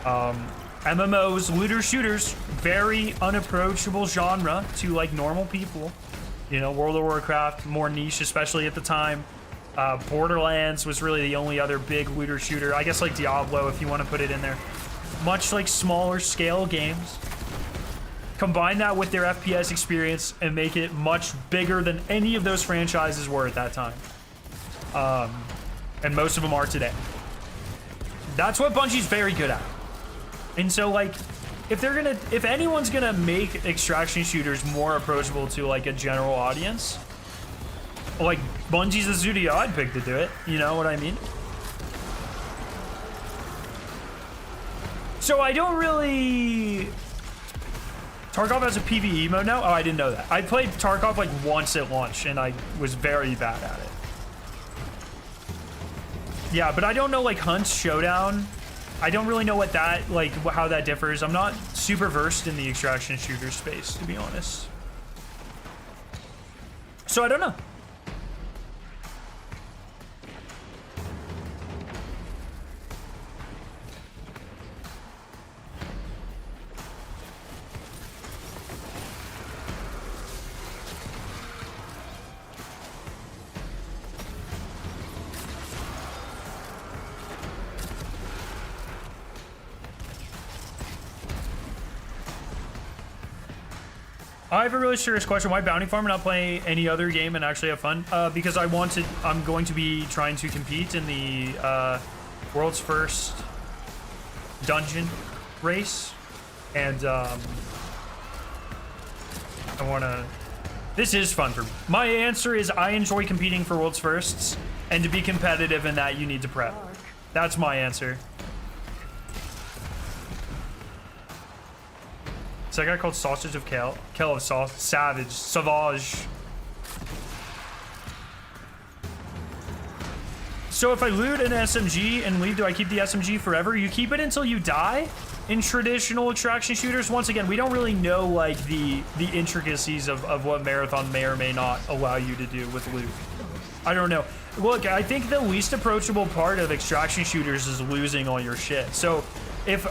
MMOs, looter shooters, very unapproachable genre to like normal people. You know, World of Warcraft, more niche, especially at the time. Borderlands was really the only other big looter shooter. I guess like Diablo, if you want to put it in there. Much like smaller scale games. Combine that with their FPS experience and make it much bigger than any of those franchises were at that time. And most of them are today. That's what Bungie's very good at. And so, like, if anyone's gonna make extraction shooters more approachable to like a general audience, like Bungie's the studio I'd pick to do it. You know what I mean? So I don't really Tarkov has a PvE mode now? Oh, I didn't know that. I played Tarkov like once at launch, and I was very bad at it. Yeah, but I don't know like Hunt's Showdown. I don't really know what that, like, how that differs. I'm not super versed in the extraction shooter space, to be honest. So I don't know. I have a really serious question. Why Bounty Farm and not play any other game and actually have fun? Because I'm going to be trying to compete in the world's first dungeon race. And I want to... This is fun for me. My answer is I enjoy competing for world's firsts. And to be competitive in that, you need to prep. That's my answer. It's that guy called Sausage of Kale. Kale of Sauce. Savage. Sauvage. So if I loot an SMG and leave, do I keep the SMG forever? You keep it until you die in traditional extraction shooters. Once again, we don't really know like the intricacies of what Marathon may or may not allow you to do with loot. I don't know. Look, I think the least approachable part of extraction shooters is losing all your shit. So if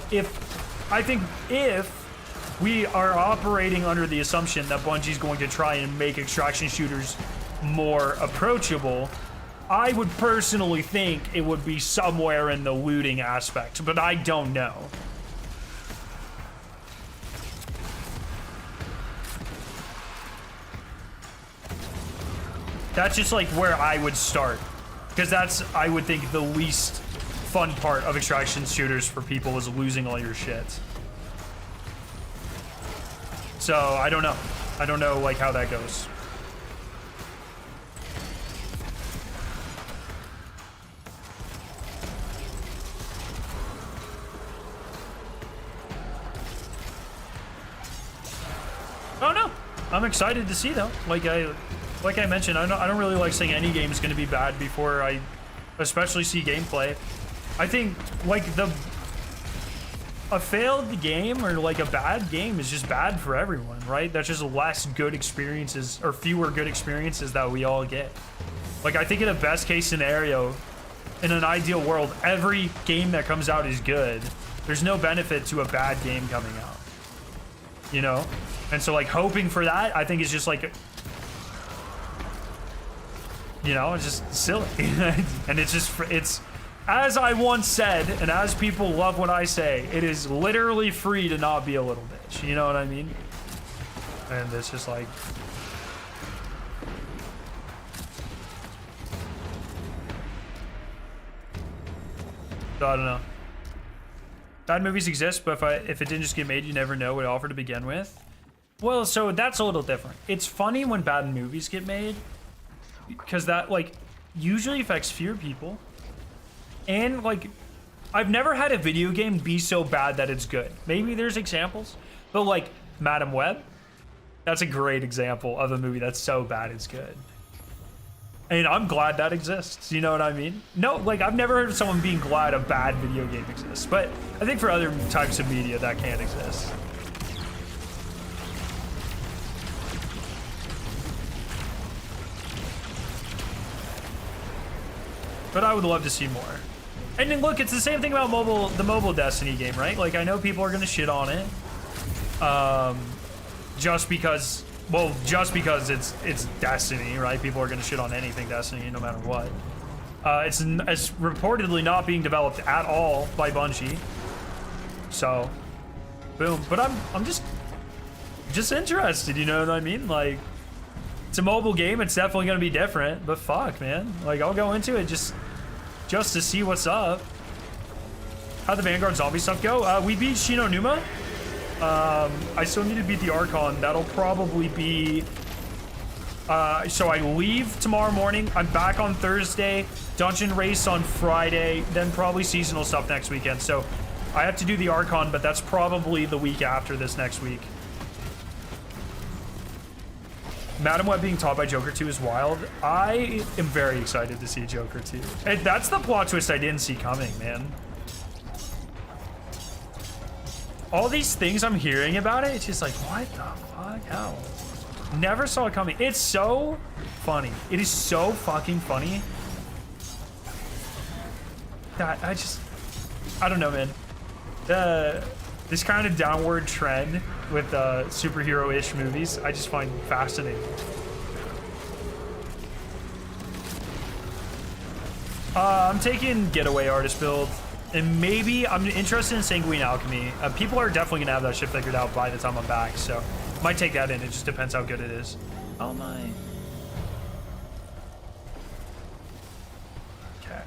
we are operating under the assumption that Bungie's going to try and make extraction shooters more approachable, I would personally think it would be somewhere in the looting aspect, but I don't know. That's just like where I would start, because that's, I would think, the least fun part of extraction shooters for people is losing all your shit. So I don't know. I don't know like how that goes. Oh no, I'm excited to see though. Like I mentioned, I don't really like saying any game is going to be bad before I especially see gameplay. I think like a failed game or like a bad game is just bad for everyone, right? That's just less good experiences or fewer good experiences that we all get. Like I think in a best case scenario, in an ideal world, every game that comes out is good. There's no benefit to a bad game coming out, you know? And so like hoping for that, I think is just like, you know, it's just silly. And it's just, it's, as I once said, and as people love what I say, it is literally free to not be a little bitch. You know what I mean? And it's just like... So I don't know. Bad movies exist, but if it didn't just get made, you never know what offer to begin with. Well, so that's a little different. It's funny when bad movies get made, because that, like, usually affects fewer people. And like, I've never had a video game be so bad that it's good. Maybe there's examples, but like Madam Web, that's a great example of a movie that's so bad it's good. And I'm glad that exists. You know what I mean? No, like I've never heard of someone being glad a bad video game exists, but I think for other types of media that can't exist. But I would love to see more. And then look, it's the same thing about the mobile Destiny game, right? Like I know people are gonna shit on it, just because it's Destiny, right? People are gonna shit on anything Destiny, no matter what. It's reportedly not being developed at all by Bungie. So, boom. But I'm just interested, you know what I mean? Like, it's a mobile game. It's definitely gonna be different. But fuck, man. Like, I'll go into it just to see what's up. How'd the Vanguard zombie stuff go? We beat Shinonuma. I still need to beat the Archon. That'll probably be... so I leave tomorrow morning. I'm back on Thursday. Dungeon race on Friday. Then probably seasonal stuff next weekend. So I have to do the Archon, but that's probably the week after this next week. Madam Web being taught by Joker 2 is wild. I am very excited to see Joker 2. And that's the plot twist I didn't see coming, man. All these things I'm hearing about it, it's just like, what the fuck? How? Never saw it coming. It's so funny. It is so fucking funny. That I don't know, man. This kind of downward trend with superhero-ish movies, I just find fascinating. I'm taking Getaway Artist build, and maybe I'm interested in Sanguine Alchemy. People are definitely gonna have that shit figured out by the time I'm back, so might take that in. It just depends how good it is. Oh my. Okay.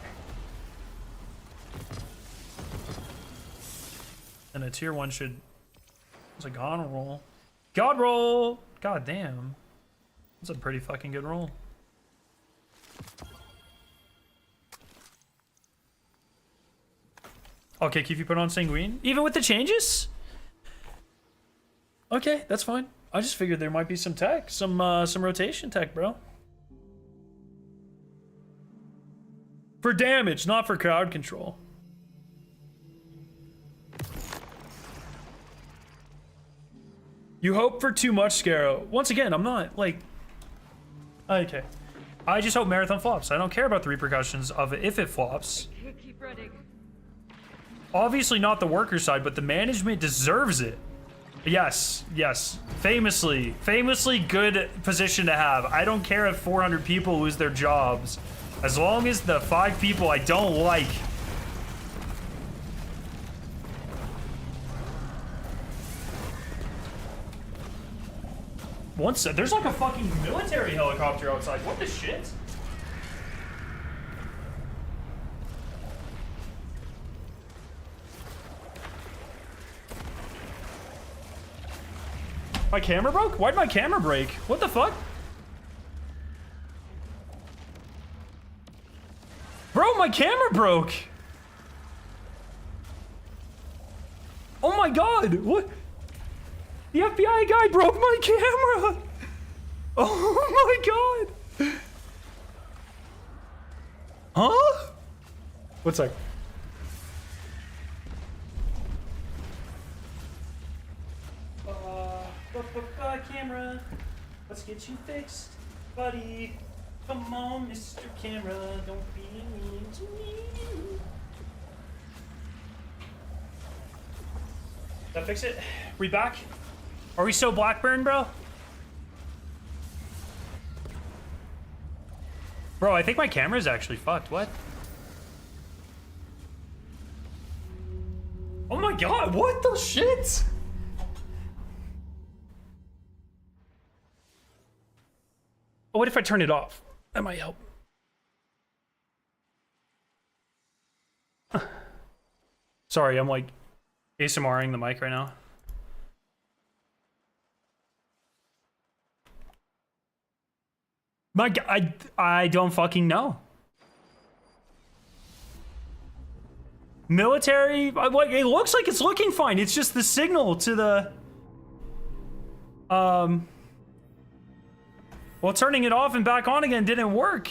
And a tier 1 should. It's a god roll. God roll! God damn. That's a pretty fucking good roll. Okay, Keith, you put on Sanguine? Even with the changes? Okay, that's fine. I just figured there might be some tech, some rotation tech, bro. For damage, not for crowd control. You hope for too much, Scarrow. Once again, I'm not, like... Okay. I just hope Marathon flops. I don't care about the repercussions of it if it flops. Keep running. Obviously not the worker side, but the management deserves it. Yes, yes. Famously good position to have. I don't care if 400 people lose their jobs. As long as the 5 people I don't like... There's like a fucking military helicopter outside. What the shit? My camera broke? Why'd my camera break? What the fuck? Bro, my camera broke! Oh my god! What? The FBI guy broke my camera! Oh my god! Huh? What's that? Camera, let's get you fixed, buddy. Come on, Mr. Camera, don't be mean to me. Did that fix it? We back? Are we so Blackburn, bro? Bro, I think my camera's actually fucked. What? Oh my god, what the shit? Oh, what if I turn it off? That might help. Sorry, I'm like ASMRing the mic right now. My god, I don't fucking know. Military, like, it looks like it's looking fine. It's just the signal to the well, turning it off and back on again didn't work.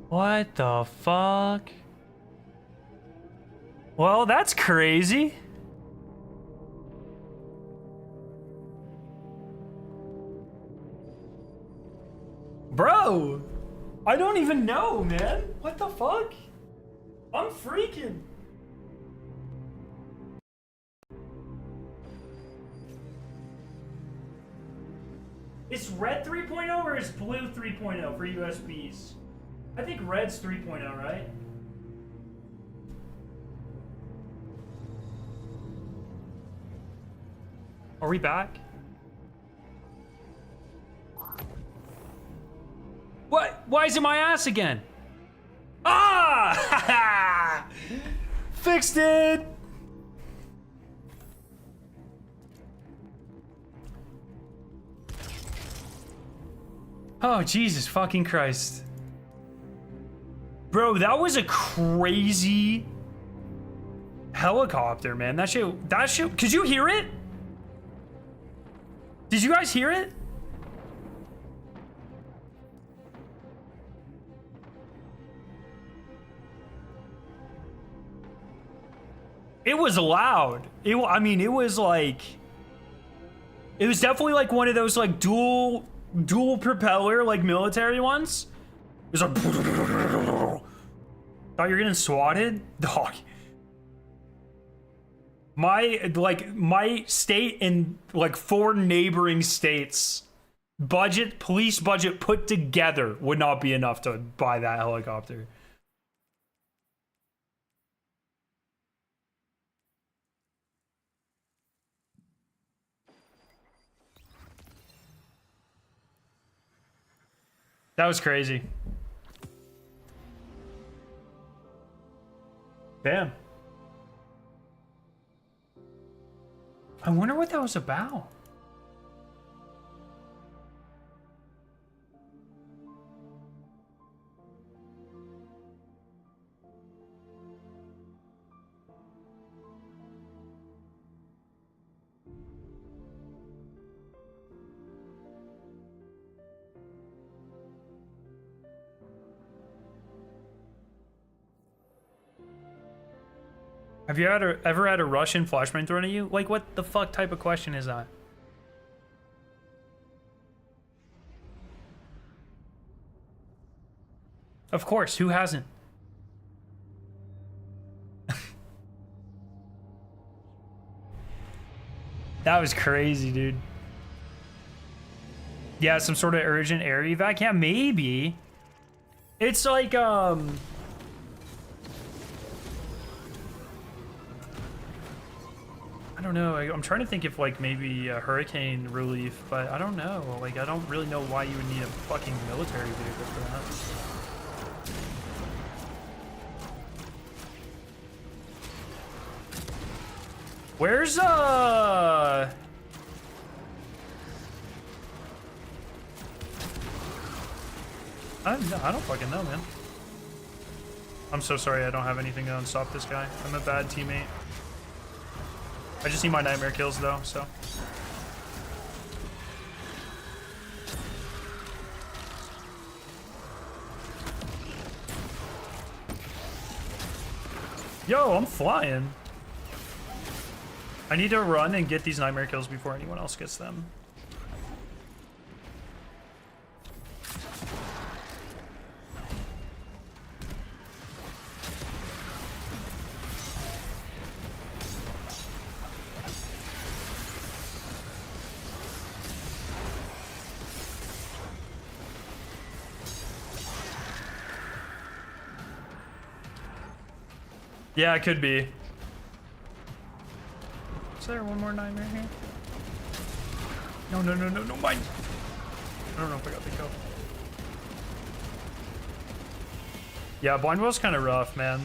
What the fuck? Well, that's crazy. Bro, I don't even know, man. What the fuck? I'm freaking. Is red 3.0 or is blue 3.0 for USBs? I think red's 3.0, right? Are we back? What? Why is it my ass again? Ah! Fixed it! Oh, Jesus fucking Christ. Bro, that was a crazy helicopter, man. That shit, could you hear it? Did you guys hear it? It was loud. I mean, it was like, it was definitely like one of those like dual propeller, like military ones. It was like, thought you're getting swatted? Dog. My state and like 4 neighboring states police budget put together would not be enough to buy that helicopter. That was crazy. Damn. I wonder what that was about. Have you ever had a Russian flashbang thrown at you? Like, what the fuck type of question is that? Of course, who hasn't? That was crazy, dude. Yeah, some sort of urgent air evac? Yeah, maybe. It's like, I don't know. I'm trying to think if like maybe hurricane relief, but I don't know. Like I don't really know why you would need a fucking military vehicle for that. Where's I don't fucking know, man. I'm so sorry I don't have anything to stop this guy. I'm a bad teammate. I just need my nightmare kills though, so. Yo, I'm flying. I need to run and get these nightmare kills before anyone else gets them. Yeah, it could be. Is there one more nightmare here? No, mine. I don't know if I got the kill. Yeah, blind well's kind of rough, man.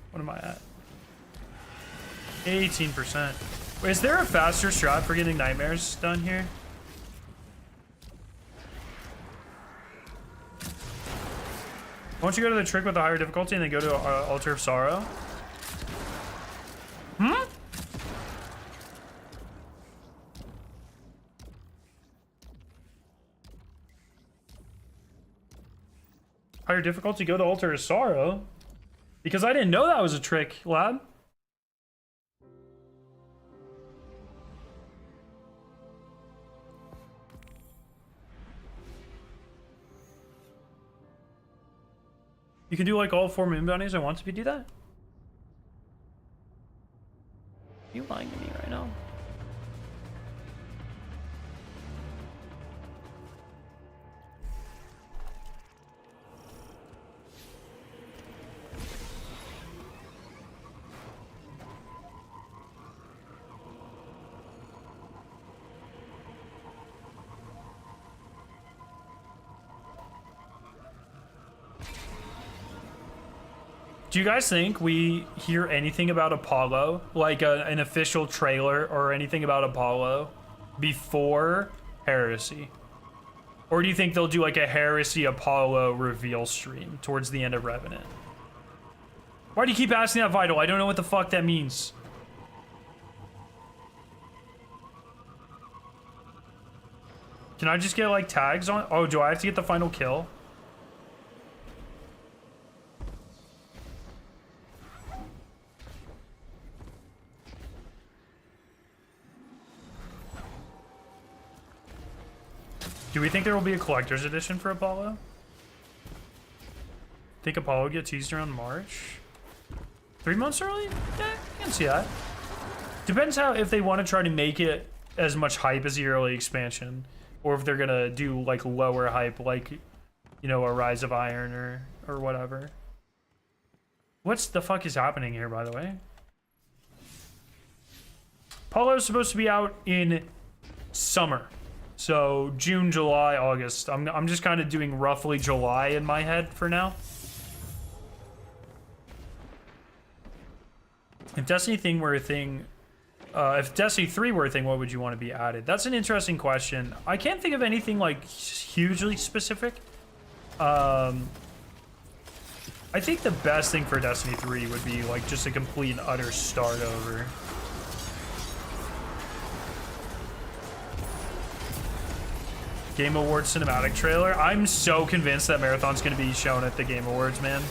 What am I at? 18%. Wait, is there a faster strat for getting nightmares done here? Won't you go to the trick with the higher difficulty and then go to Altar of Sorrow? Hmm? Higher difficulty, go to Altar of Sorrow? Because I didn't know that was a trick, lad. You can do like all 4 moon bounties at once if you do that? You lying to me right now? Do you guys think we hear anything about Apollo, like an official trailer or anything about Apollo before Heresy? Or do you think they'll do like a Heresy Apollo reveal stream towards the end of Revenant? Why do you keep asking that, Vital? I don't know what the fuck that means. Can I just get like tags on? Oh, do I have to get the final kill? Do we think there will be a collector's edition for Apollo? Think Apollo gets teased around March? 3 months early? Yeah, I can see that. Depends how, if they want to try to make it as much hype as the early expansion, or if they're gonna do like lower hype, like, you know, a Rise of Iron or whatever. What's the fuck is happening here, by the way? Apollo is supposed to be out in summer. So June, July, August. I'm just kind of doing roughly July in my head for now. If Destiny thing were a thing, if Destiny 3 were a thing, what would you want to be added? That's an interesting question. I can't think of anything like hugely specific. I think the best thing for Destiny 3 would be like just a complete and utter start over. Game Awards cinematic trailer. I'm so convinced that Marathon's going to be shown at the Game Awards, man.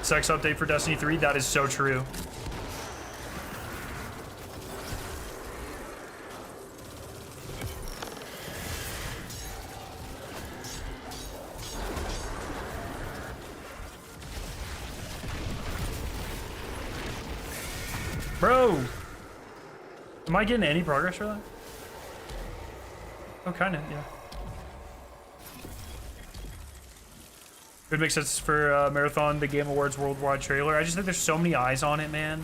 Sex update for Destiny 3. That is so true. Bro, am I getting any progress for that? Oh, kind of, yeah. It would make sense for Marathon, the Game Awards Worldwide trailer. I just think there's so many eyes on it, man.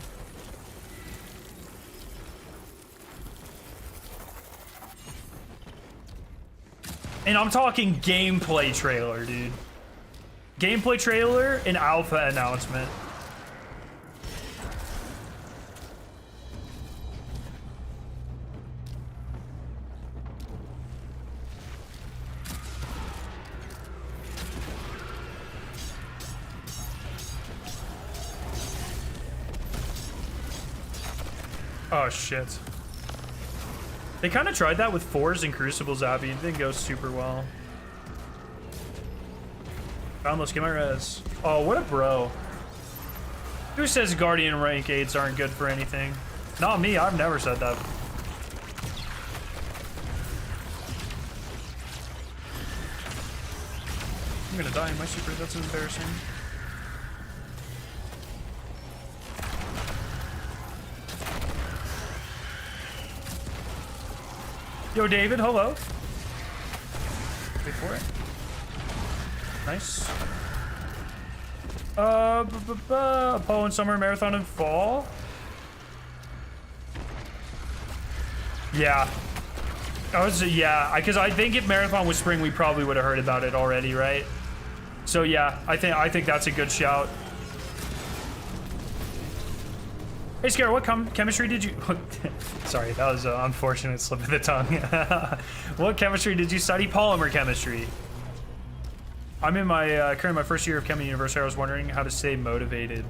And I'm talking gameplay trailer, dude. Gameplay trailer and alpha announcement. Oh shit. They kind of tried that with Fours and Crucibles, Abby. It didn't go super well. Boundless, get my res. Oh, what a bro. Who says Guardian rank 8s aren't good for anything? Not me, I've never said that. I'm gonna die in my super, that's embarrassing. Yo, David, hello. Wait for it. Nice. Apollo in summer, Marathon in fall. Yeah. Yeah, because I think if Marathon was spring, we probably would have heard about it already, right? So yeah, I think that's a good shout. Hey, Scare, what chemistry did you... Sorry, that was an unfortunate slip of the tongue. What chemistry did you study? Polymer chemistry. I'm in my currently my first year of Chem University. I was wondering how to stay motivated.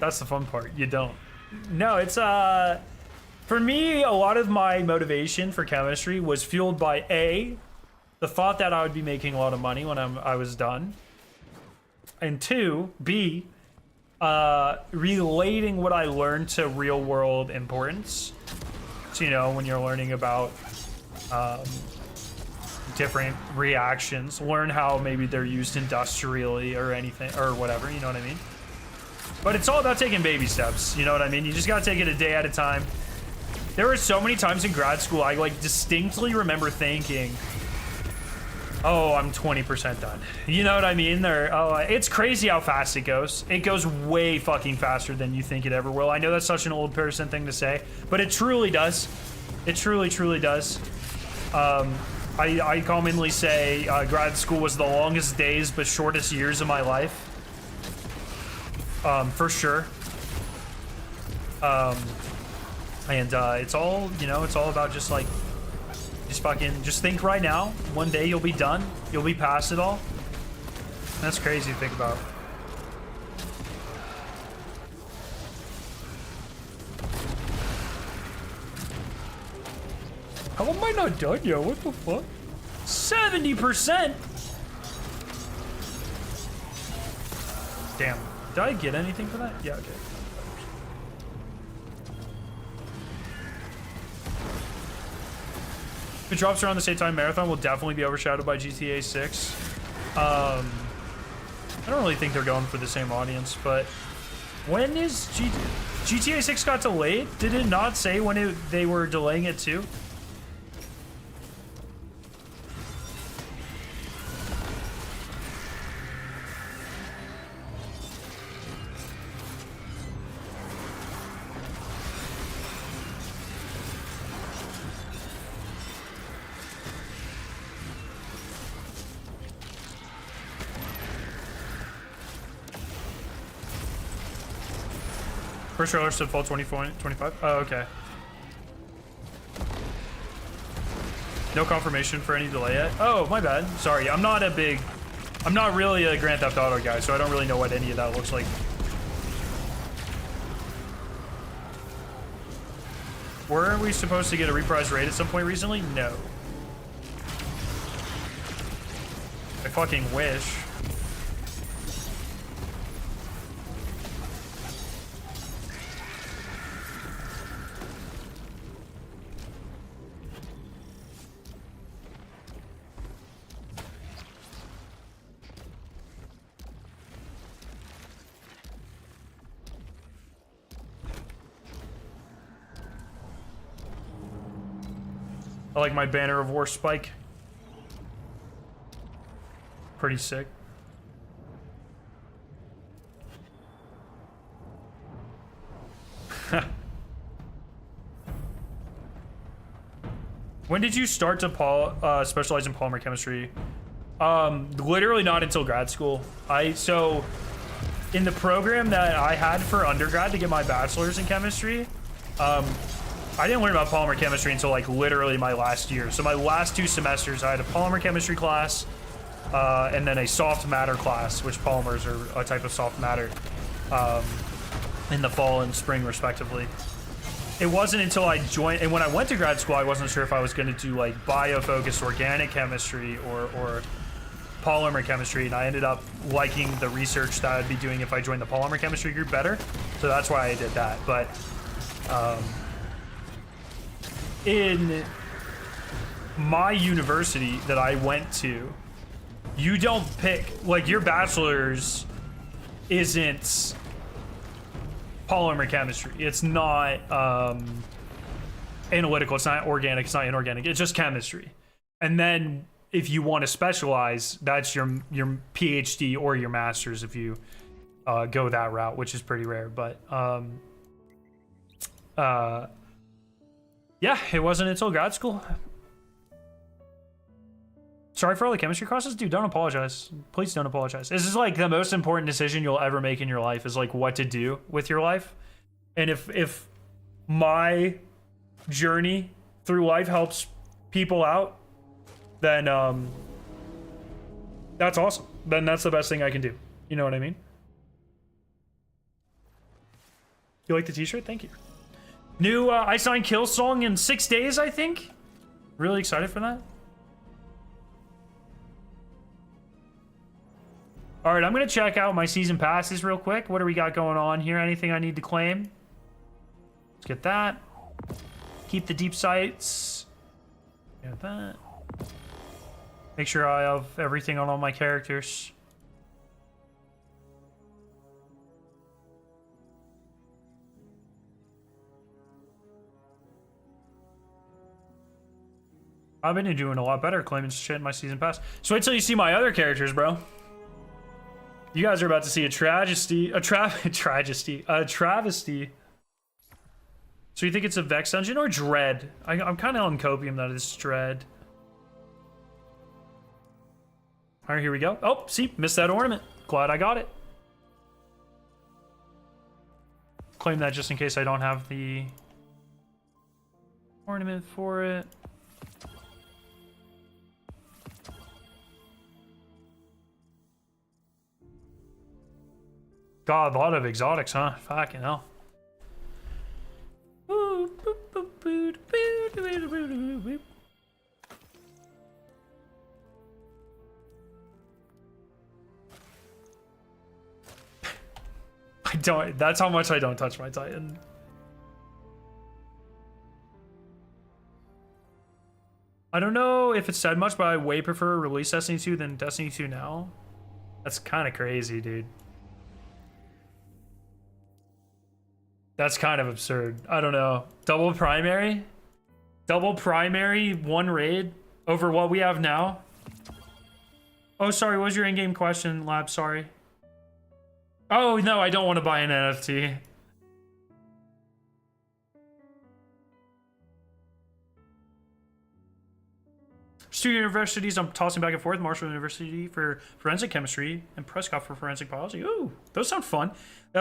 That's the fun part. You don't. No, it's for me, a lot of my motivation for chemistry was fueled by the thought that I would be making a lot of money when I was done, and B, relating what I learned to real world importance. So, you know, when you're learning about different reactions, learn how maybe they're used industrially or anything or whatever, you know what I mean? But it's all about taking baby steps, you know what I mean? You just gotta take it a day at a time. There were so many times in grad school I like distinctly remember thinking, Oh, I'm 20% done. You know what I mean? It's crazy how fast it goes. It goes way fucking faster than you think it ever will. I know that's such an old person thing to say, but it truly does. It truly, truly does. I commonly say grad school was the longest days but shortest years of my life. For sure. And it's all, you know, it's all about just like, just think right now. One day you'll be done. You'll be past it all. That's crazy to think about. How am I not done yet? What the fuck? 70%? Damn. Did I get anything for that? Yeah, okay. If it drops around the same time, Marathon will definitely be overshadowed by GTA 6. I don't really think they're going for the same audience, but when is GTA 6 got delayed? Did it not say when they were delaying it too? First trailer said fall 2025. Oh, okay. No confirmation for any delay yet. Oh, my bad. Sorry, I'm not really a Grand Theft Auto guy, so I don't really know what any of that looks like. Weren't we supposed to get a reprise raid at some point recently? No. I fucking wish. I like my banner of war spike. Pretty sick. When did you start to specialize in polymer chemistry? Literally not until grad school. So in the program that I had for undergrad to get my bachelor's in chemistry, I didn't learn about polymer chemistry until like literally my last year. So my last 2 semesters, I had a polymer chemistry class, and then a soft matter class, which polymers are a type of soft matter, in the fall and spring respectively. It wasn't until I joined, and when I went to grad school, I wasn't sure if I was going to do like bio-focused organic chemistry or polymer chemistry, and I ended up liking the research that I'd be doing if I joined the polymer chemistry group better. So that's why I did that. But in my university that I went to, you don't pick, like, your bachelor's isn't polymer chemistry. It's not analytical. It's not organic. It's not inorganic. It's just chemistry. And then if you want to specialize, that's your PhD or your master's if you go that route, which is pretty rare. But yeah, it wasn't until grad school. Sorry for all the chemistry crosses. Dude, don't apologize. Please don't apologize. This is like the most important decision you'll ever make in your life, is like what to do with your life. And if my journey through life helps people out, then that's awesome. Then that's the best thing I can do. You know what I mean? You like the t-shirt? Thank you. New Ice Nine Kill song in 6 days, I think. Really excited for that. All right, I'm gonna check out my season passes real quick. What do we got going on here? Anything I need to claim? Let's get that. Keep the deep sights. Get that. Make sure I have everything on all my characters. I've been doing a lot better claiming shit in my season pass. So wait till you see my other characters, bro. You guys are about to see a travesty. A travesty. So you think it's a Vex dungeon or Dread? I'm kind of on copium that it's Dread. All right, here we go. Oh, see, missed that ornament. Glad I got it. Claim that just in case I don't have the ornament for it. God, a lot of exotics, huh? Fucking hell. I don't, that's how much I don't touch my Titan. I don't know if it's said much, but I way prefer release Destiny 2 than Destiny 2 now. That's kind of crazy, dude. That's kind of absurd. I don't know. Double primary? Double primary, one raid over what we have now? Oh, sorry, what was your in-game question, Lab? Sorry. Oh, no, I don't want to buy an NFT. There's two universities I'm tossing back and forth. Marshall University for forensic chemistry and Prescott for forensic biology. Ooh, those sound fun.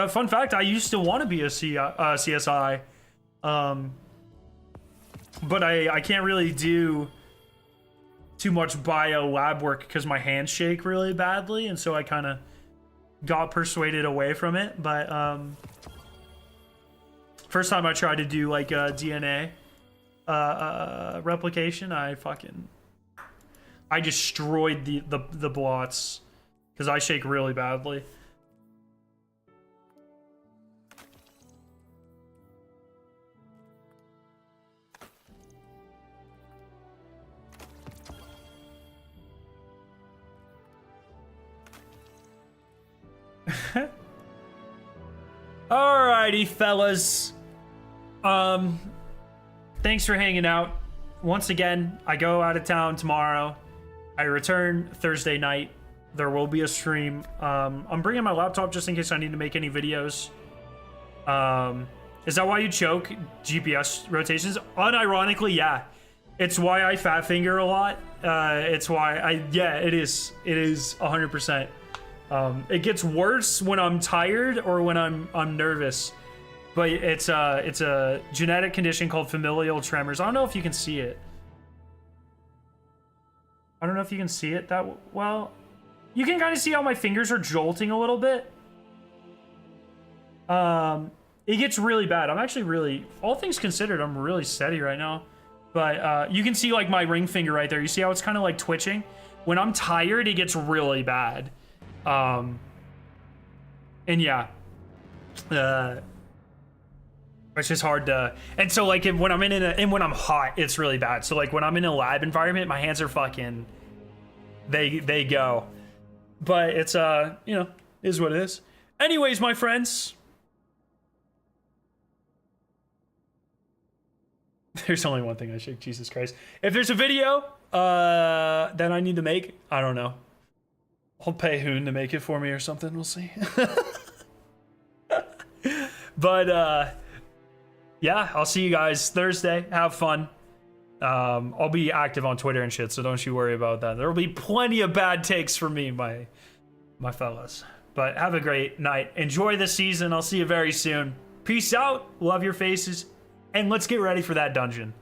Fun fact, I used to want to be a CSI. But I can't really do too much bio lab work because my hands shake really badly. And so I kind of got persuaded away from it. But first time I tried to do like a DNA replication, I destroyed the blots because I shake really badly. Alrighty, fellas. Thanks for hanging out. Once again, I go out of town tomorrow. I return Thursday night. There will be a stream. I'm bringing my laptop just in case I need to make any videos. Is that why you choke GPS rotations? Unironically, yeah. It's why I fat finger a lot. It's why it is 100%. It gets worse when I'm tired or when I'm nervous, but it's a genetic condition called familial tremors. I don't know if you can see it. I don't know if you can see it that well. You can kind of see how my fingers are jolting a little bit. It gets really bad. I'm actually really, all things considered, I'm really steady right now. But you can see like my ring finger right there. You see how it's kind of like twitching? When I'm tired, it gets really bad. And yeah, it's just hard to, and so like when I'm and when I'm hot, it's really bad. So like when I'm in a lab environment, my hands are fucking, they go, but it's, you know, is what it is. Anyways, my friends, there's only one thing I shake, Jesus Christ. If there's a video, that I need to make, I don't know. I'll pay Hoon to make it for me or something. We'll see. But yeah, I'll see you guys Thursday. Have fun. I'll be active on Twitter and shit, so don't you worry about that. There will be plenty of bad takes from me, my fellas. But have a great night. Enjoy the season. I'll see you very soon. Peace out. Love your faces. And let's get ready for that dungeon.